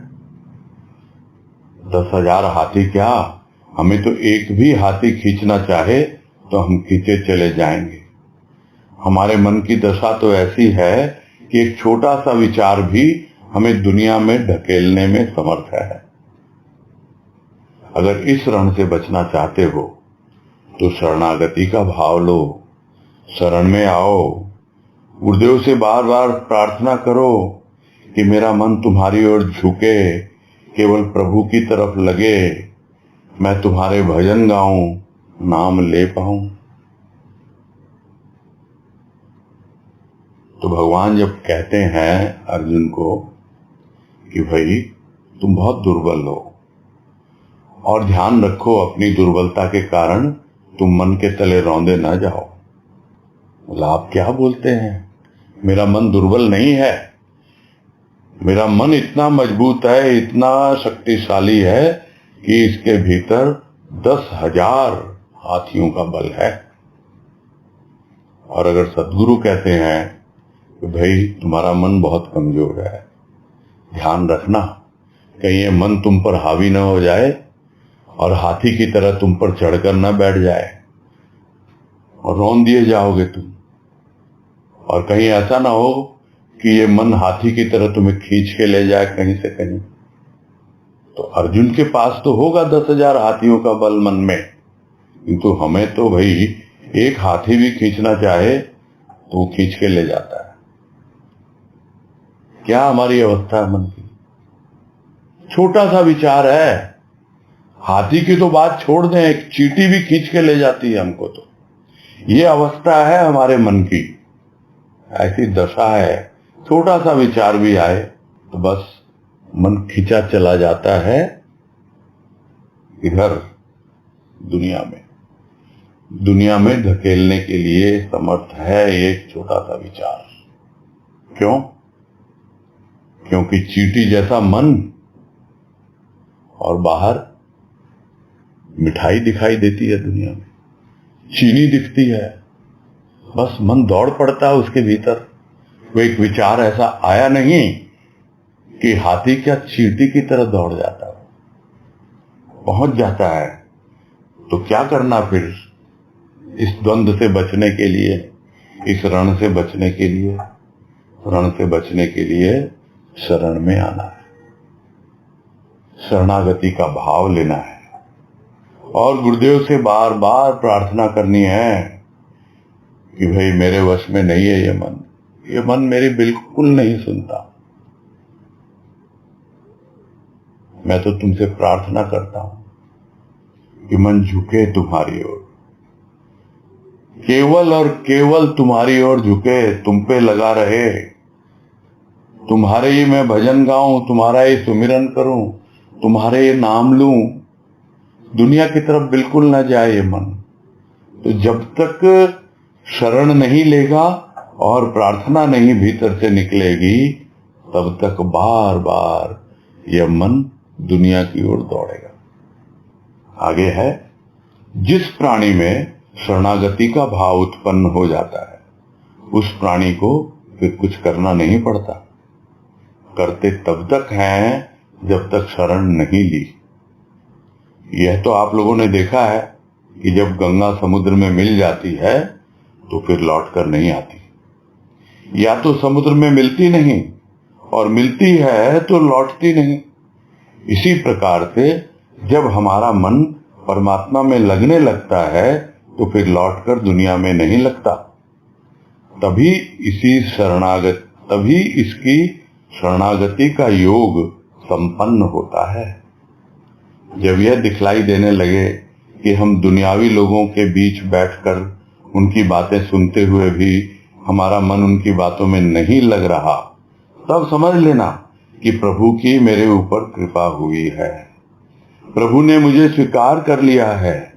[SPEAKER 1] 10,000 हाथी क्या, हमें तो एक भी हाथी खींचना चाहे तो हम खींचे चले जाएंगे। हमारे मन की दशा तो ऐसी है कि एक छोटा सा विचार भी हमें दुनिया में ढकेलने में समर्थ है। अगर इस रण से बचना चाहते हो तो शरणागति का भाव लो, शरण में आओ, गुरुदेव से बार बार प्रार्थना करो कि मेरा मन तुम्हारी ओर झुके, केवल प्रभु की तरफ लगे, मैं तुम्हारे भजन गाऊं, नाम ले पाऊं। तो भगवान जब कहते हैं अर्जुन को कि भाई तुम बहुत दुर्बल हो और ध्यान रखो अपनी दुर्बलता के कारण तुम मन के तले रौंदे ना जाओ। बोला आप क्या बोलते हैं, मेरा मन दुर्बल नहीं है, मेरा मन इतना मजबूत है, इतना शक्तिशाली है कि इसके भीतर 10,000 हाथियों का बल है। और अगर सद्गुरु कहते हैं कि भाई तुम्हारा मन बहुत कमजोर है, ध्यान रखना कहीं ये मन तुम पर हावी न हो जाए और हाथी की तरह तुम पर चढ़कर न बैठ जाए और रौंद दिए जाओगे तुम, और कहीं ऐसा ना हो कि ये मन हाथी की तरह तुम्हें खींच के ले जाए कहीं से कहीं। तो अर्जुन के पास तो होगा 10,000 हाथियों का बल मन में, किंतु हमें तो भाई एक हाथी भी खींचना चाहे तो वो खींच के ले जाता है। क्या हमारी अवस्था है मन की, छोटा सा विचार है, हाथी की तो बात छोड़ दें, एक चींटी भी खींच के ले जाती है हमको। तो ये अवस्था है हमारे मन की, ऐसी दशा है, छोटा सा विचार भी आए तो बस मन खींचा चला जाता है इधर दुनिया में धकेलने के लिए समर्थ है एक छोटा सा विचार। क्यों? क्योंकि चींटी जैसा मन और बाहर मिठाई दिखाई देती है, दुनिया में चीनी दिखती है, बस मन दौड़ पड़ता है उसके भीतर। वो एक विचार ऐसा आया नहीं कि हाथी क्या चींटी की तरह दौड़ जाता है, पहुंच जाता है। तो क्या करना फिर इस द्वंद्व से बचने के लिए, इस रण से बचने के लिए? रण से बचने के लिए शरण में आना है, शरणागति का भाव लेना है और गुरुदेव से बार बार प्रार्थना करनी है कि भाई मेरे वश में नहीं है ये मन मेरी बिल्कुल नहीं सुनता। मैं तो तुमसे प्रार्थना करता हूं कि मन झुके तुम्हारी ओर, केवल और केवल तुम्हारी ओर झुके, तुम पे लगा रहे, तुम्हारे ही मैं भजन गाऊं, तुम्हारा ही सुमिरन करूं, तुम्हारे ही नाम लूं, दुनिया की तरफ बिल्कुल ना जाए ये मन। तो जब तक शरण नहीं लेगा और प्रार्थना नहीं भीतर से निकलेगी, तब तक बार बार यह मन दुनिया की ओर दौड़ेगा। आगे है, जिस प्राणी में शरणागति का भाव उत्पन्न हो जाता है उस प्राणी को फिर कुछ करना नहीं पड़ता। करते तब तक हैं जब तक शरण नहीं ली। यह तो आप लोगों ने देखा है कि जब गंगा समुद्र में मिल जाती है तो फिर लौट कर नहीं आती, या तो समुद्र में मिलती नहीं और मिलती है तो लौटती नहीं। इसी प्रकार से जब हमारा मन परमात्मा में लगने लगता है तो फिर लौटकर दुनिया में नहीं लगता। तभी इसकी शरणागति का योग संपन्न होता है। जब यह दिखलाई देने लगे कि हम दुनियावी लोगों के बीच बैठकर उनकी बातें सुनते हुए भी हमारा मन उनकी बातों में नहीं लग रहा, तब समझ लेना कि प्रभु की मेरे ऊपर कृपा हुई है, प्रभु ने मुझे स्वीकार कर लिया है।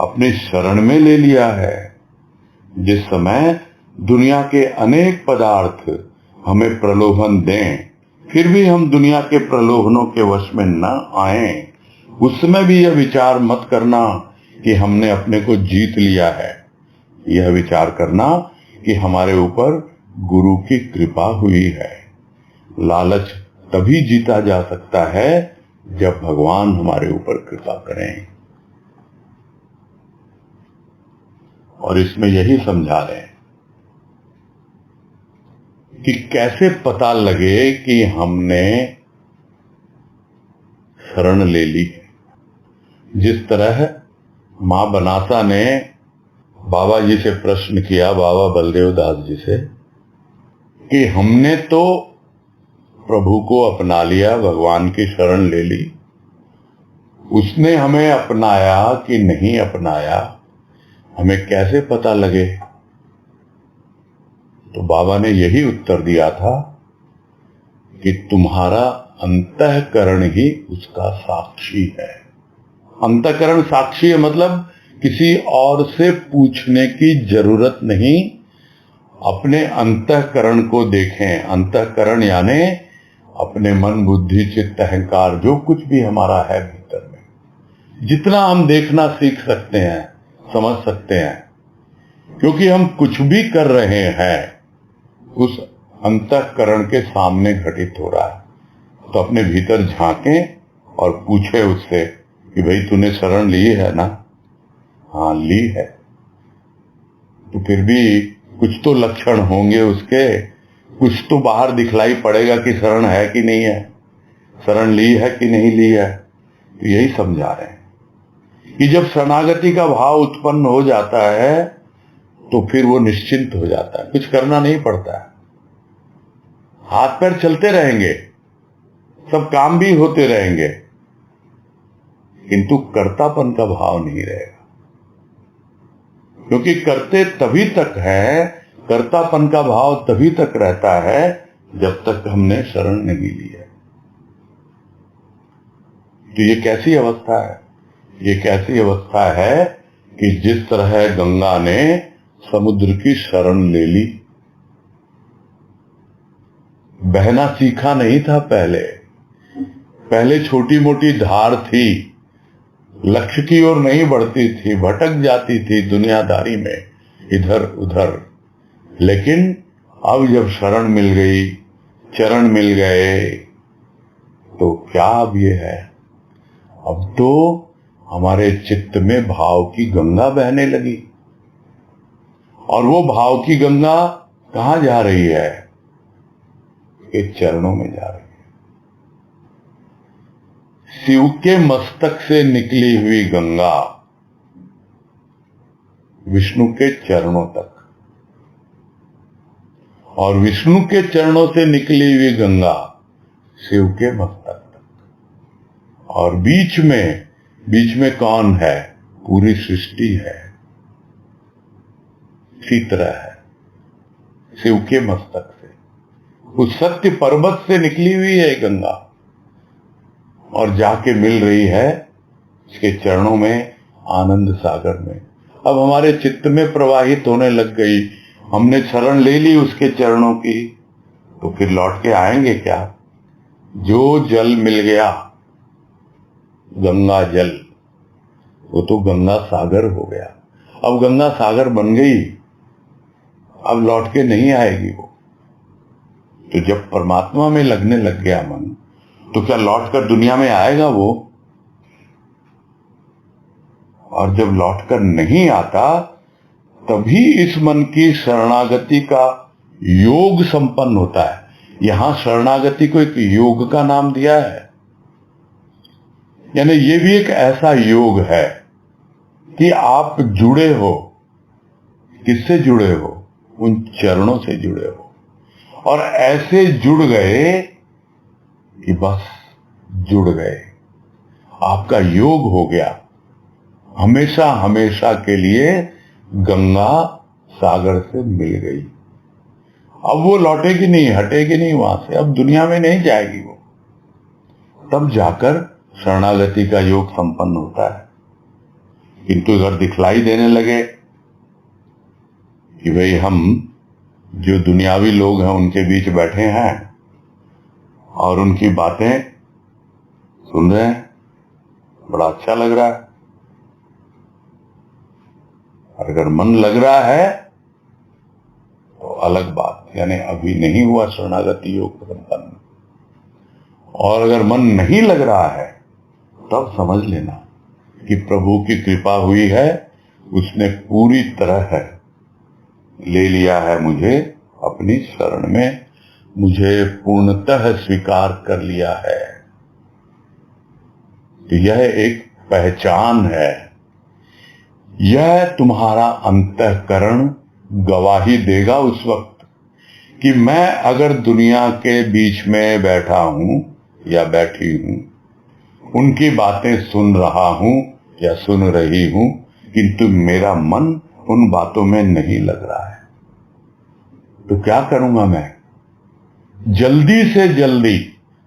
[SPEAKER 1] अपने शरण में ले लिया है। जिस समय दुनिया के अनेक पदार्थ हमें प्रलोभन दें, फिर भी हम दुनिया के प्रलोभनों के वश में न आए, उस समय भी यह विचार मत करना कि हमने अपने को जीत लिया है। यह विचार करना कि हमारे ऊपर गुरु की कृपा हुई है। लालच तभी जीता जा सकता है जब भगवान हमारे ऊपर कृपा करें। और इसमें यही समझा रहे हैं कि कैसे पता लगे कि हमने शरण ले ली। जिस तरह मां बनासा ने बाबा जी से प्रश्न किया, बाबा बलदेव दास जी से, कि हमने तो प्रभु को अपना लिया, भगवान की शरण ले ली, उसने हमें अपनाया कि नहीं अपनाया, हमें कैसे पता लगे? तो बाबा ने यही उत्तर दिया था कि तुम्हारा अंतःकरण ही उसका साक्षी है। अंतःकरण साक्षी है मतलब किसी और से पूछने की जरूरत नहीं, अपने अंतःकरण को देखें। अंतःकरण यानी अपने मन, बुद्धि, चित्त, अहंकार, जो कुछ भी हमारा है भीतर में, जितना हम देखना सीख सकते हैं, समझ सकते हैं, क्योंकि हम कुछ भी कर रहे हैं उस अंतःकरण के सामने घटित हो रहा है। तो अपने भीतर झांकें और पूछे उससे कि भाई तूने शरण ली है ना? हाँ ली है। तो फिर भी कुछ तो लक्षण होंगे उसके, कुछ तो बाहर दिखलाई पड़ेगा कि शरण है कि नहीं है, शरण ली है कि नहीं ली है। तो यही समझा रहे हैं कि जब शरणागति का भाव उत्पन्न हो जाता है तो फिर वो निश्चिंत हो जाता है, कुछ करना नहीं पड़ता है, हाथ पैर चलते रहेंगे, सब काम भी होते रहेंगे, किंतु कर्तापन का भाव नहीं रहेगा। क्योंकि करते तभी तक है, कर्तापन का भाव तभी तक रहता है जब तक हमने शरण नहीं ली है। तो ये कैसी अवस्था है? ये कैसी अवस्था है कि जिस तरह गंगा ने समुद्र की शरण ले ली। बहना सीखा नहीं था पहले छोटी मोटी धार थी, लक्ष्य की ओर नहीं बढ़ती थी, भटक जाती थी दुनियादारी में इधर उधर। लेकिन अब जब शरण मिल गई, चरण मिल गए, तो क्या अब ये है? अब तो हमारे चित्त में भाव की गंगा बहने लगी। और वो भाव की गंगा कहां जा रही है? के चरणों में जा रही है। शिव के मस्तक से निकली हुई गंगा विष्णु के चरणों तक, और विष्णु के चरणों से निकली हुई गंगा शिव के मस्तक तक। और बीच में कौन है? पूरी सृष्टि है, इसी तरह है शिव के मस्तक से, उस सत्य पर्वत से निकली हुई है गंगा और जाके मिल रही है इसके चरणों में, आनंद सागर में। अब हमारे चित्त में प्रवाहित होने लग गई, हमने शरण ले ली उसके चरणों की, तो फिर लौट के आएंगे क्या? जो जल मिल गया, गंगा जल, वो तो गंगा सागर हो गया। अब गंगा सागर बन गई, अब लौट के नहीं आएगी वो। तो जब परमात्मा में लगने लग गया मन, तो क्या लौट कर दुनिया में आएगा वो? और जब लौट कर नहीं आता, तभी इस मन की शरणागति का योग संपन्न होता है। यहां शरणागति को एक योग का नाम दिया है, यानी ये भी एक ऐसा योग है कि आप जुड़े हो। किससे जुड़े हो? उन चरणों से जुड़े हो, और ऐसे जुड़ गए कि बस जुड़ गए, आपका योग हो गया। हमेशा हमेशा के लिए गंगा सागर से मिल गई। अब वो लौटेगी नहीं, हटेगी नहीं वहां से, अब दुनिया में नहीं जाएगी वो। तब जाकर शरणागति का योग संपन्न होता है। किंतु अगर दिखलाई देने लगे कि भाई हम जो दुनियावी लोग हैं उनके बीच बैठे हैं और उनकी बातें सुन रहे हैं, बड़ा अच्छा लग रहा है, और अगर मन लग रहा है तो अलग बात, यानी अभी नहीं हुआ शरणागति योग संपन्न। और अगर मन नहीं लग रहा है तब समझ लेना कि प्रभु की कृपा हुई है, उसने पूरी तरह ले लिया है मुझे अपनी शरण में, मुझे पूर्णतः स्वीकार कर लिया है। तो यह एक पहचान है, यह तुम्हारा अंतःकरण गवाही देगा उस वक्त कि मैं अगर दुनिया के बीच में बैठा हूं या बैठी हूं, उनकी बातें सुन रहा हूं या सुन रही हूं, किंतु मेरा मन उन बातों में नहीं लग रहा है, तो क्या करूंगा मैं? जल्दी से जल्दी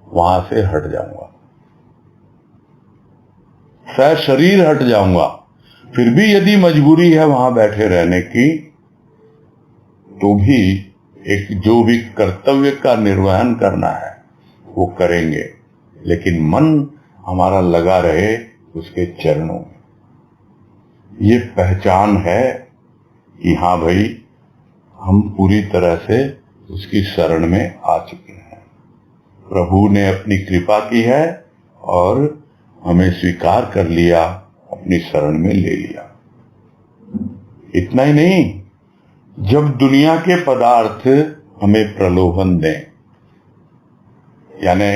[SPEAKER 1] वहां से हट जाऊंगा, शायद शरीर हट जाऊंगा, फिर भी यदि मजबूरी है वहां बैठे रहने की तो भी एक जो भी कर्तव्य का निर्वहन करना है वो करेंगे, लेकिन मन हमारा लगा रहे उसके चरणों में। ये पहचान है कि हाँ भाई हम पूरी तरह से उसकी शरण में आ चुके हैं, प्रभु ने अपनी कृपा की है और हमें स्वीकार कर लिया, अपनी शरण में ले लिया। इतना ही नहीं, जब दुनिया के पदार्थ हमें प्रलोभन दें, यानी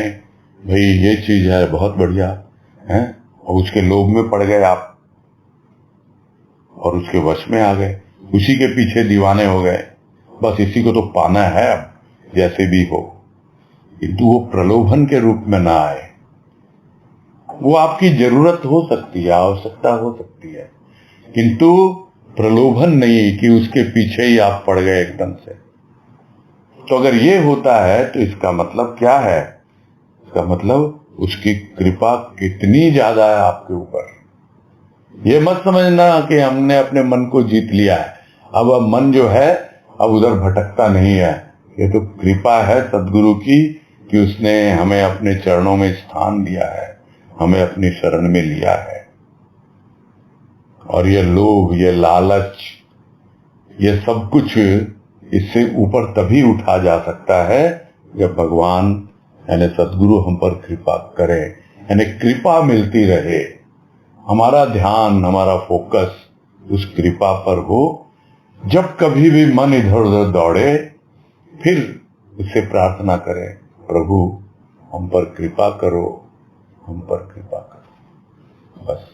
[SPEAKER 1] भाई ये चीज है बहुत बढ़िया है, और उसके लोभ में पड़ गए आप और उसके वश में आ गए, उसी के पीछे दीवाने हो गए, बस इसी को तो पाना है अब जैसे भी हो, किंतु वो प्रलोभन के रूप में ना आए। वो आपकी जरूरत हो सकती है, आवश्यकता हो सकती है, किंतु प्रलोभन नहीं कि उसके पीछे ही आप पड़ गए एकदम से। तो अगर ये होता है तो इसका मतलब क्या है? इसका मतलब उसकी कृपा कितनी ज्यादा है आपके ऊपर। ये मत समझना कि हमने अपने मन को जीत लिया है, अब मन जो है अब उधर भटकता नहीं है। ये तो कृपा है सदगुरु की कि उसने हमें अपने चरणों में स्थान दिया है, हमें अपनी शरण में लिया है। और ये लोभ, ये लालच, ये सब कुछ इससे ऊपर तभी उठा जा सकता है जब भगवान यानी सदगुरु हम पर कृपा करे, यानी कृपा मिलती रहे, हमारा ध्यान, हमारा फोकस उस कृपा पर हो। जब कभी भी मन इधर उधर दौड़े फिर उससे प्रार्थना करें, प्रभु हम पर कृपा करो, हम पर कृपा करो। बस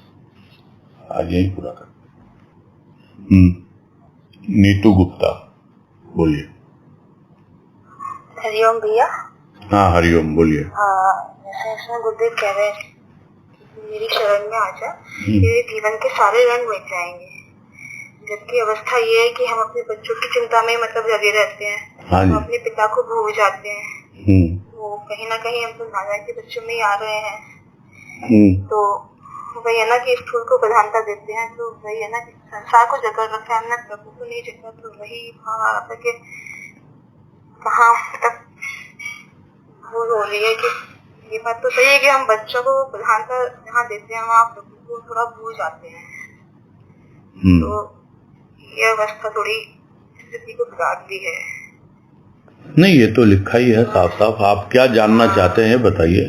[SPEAKER 1] आज यही पूरा कर। नीतू गुप्ता बोलिए।
[SPEAKER 2] हरिओम भैया।
[SPEAKER 1] हाँ हरिओम बोलिए।
[SPEAKER 2] जैसे इसमें गुरुदेव कह रहे हैं मेरी शरण में आ जा, तेरे जीवन के सारे रंग मिट जाएंगे। जबकि अवस्था ये है कि हम अपने बच्चों की चिंता में मतलब लगे रहते हैं, हम अपने पिता को भूल जाते हैं। वो कहीं ना कहीं हम तो नाना के बच्चों में ही आ रहे हैं। तो वही है ना कि स्थूल को प्रधानता देते हैं, तो वही है ना कि संसार को जकड़ रखा है हमने, प्रभु को नहीं जकड़ा। तो वही वहाँ आता के वहाँ तक भूल हो रही है कि ये बात तो सही है कि हम बच्चों को प्रधानता जहाँ देते हैं वहाँ प्रभु को थोड़ा भूल जाते हैं। तो ये अवस्था थोड़ी स्थिति को बिगाड़ती है।
[SPEAKER 1] नहीं, ये तो लिखा ही है साफ साफ। आप क्या जानना चाहते हैं बताइए।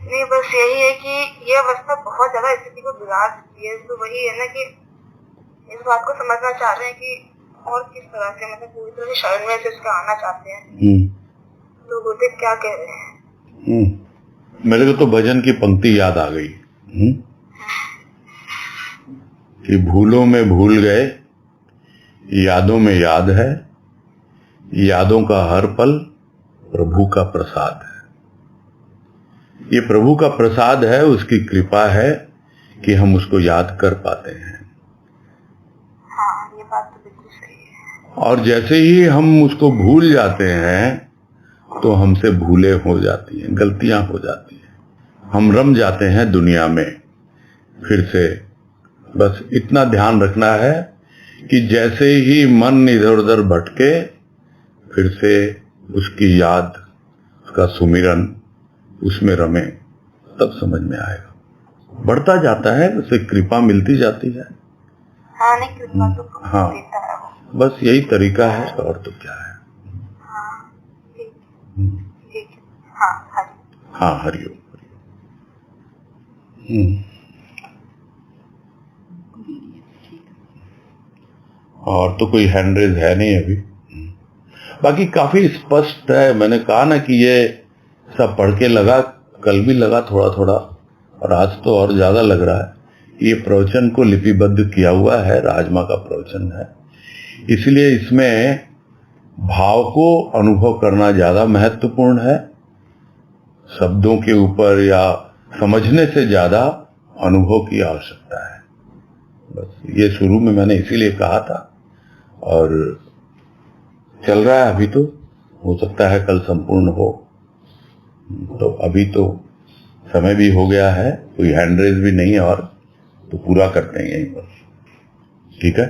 [SPEAKER 2] नहीं, बस यही है कि ये अवस्था बहुत ज्यादा स्थिति को बिगाड़ सकती है। तो वही है ना कि इस बात को समझना चाह रहे हैं कि और किस तरह से मतलब पूरी तरह से शरण में से उसका आना चाहते हैं। तो गुरुदेव क्या कह रहे हैं?
[SPEAKER 1] मेरे को तो भजन की पंक्ति याद आ गई कि भूलों में भूल गए, यादों में याद है, यादों का हर पल प्रभु का प्रसाद है। ये प्रभु का प्रसाद है, उसकी कृपा है कि हम उसको याद कर पाते हैं।
[SPEAKER 2] हाँ, ये बात तो बिल्कुल सही है।
[SPEAKER 1] और जैसे ही हम उसको भूल जाते हैं तो हमसे भूलें हो जाती हैं, गलतियां हो जाती हैं, हम रम जाते हैं दुनिया में, फिर से बस इतना ध्यान रखना है कि जैसे ही मन इधर उधर भटके फिर से उसकी याद, उसका सुमिरन उसमें रमे, तब समझ में आएगा। बढ़ता जाता है, उसे कृपा मिलती जाती है।
[SPEAKER 2] हाँ, नहीं कृपा तो
[SPEAKER 1] हाँ,
[SPEAKER 2] देता है वो।
[SPEAKER 1] बस यही तरीका है, और तो क्या है।
[SPEAKER 2] हाँ, ठीक है। हाँ, हरिओम।
[SPEAKER 1] हाँ, हरिओम। हरिओम। और तो कोई हैंड रेज है नहीं अभी। बाकी काफी स्पष्ट है। मैंने कहा ना कि ये सब पढ़ के लगा, कल भी लगा थोड़ा थोड़ा, और आज तो और ज्यादा लग रहा है। ये प्रवचन को लिपिबद्ध किया हुआ है, राजमा का प्रवचन है, इसलिए इसमें भाव को अनुभव करना ज्यादा महत्वपूर्ण है। शब्दों के ऊपर या समझने से ज्यादा अनुभव की आवश्यकता है। बस ये शुरू में मैंने इसीलिए कहा था, और चल रहा है अभी। तो हो सकता है कल संपूर्ण हो। तो अभी तो समय भी हो गया है, कोई हैंड रेज भी नहीं है, और तो पूरा करते हैं यहीं पर। ठीक है।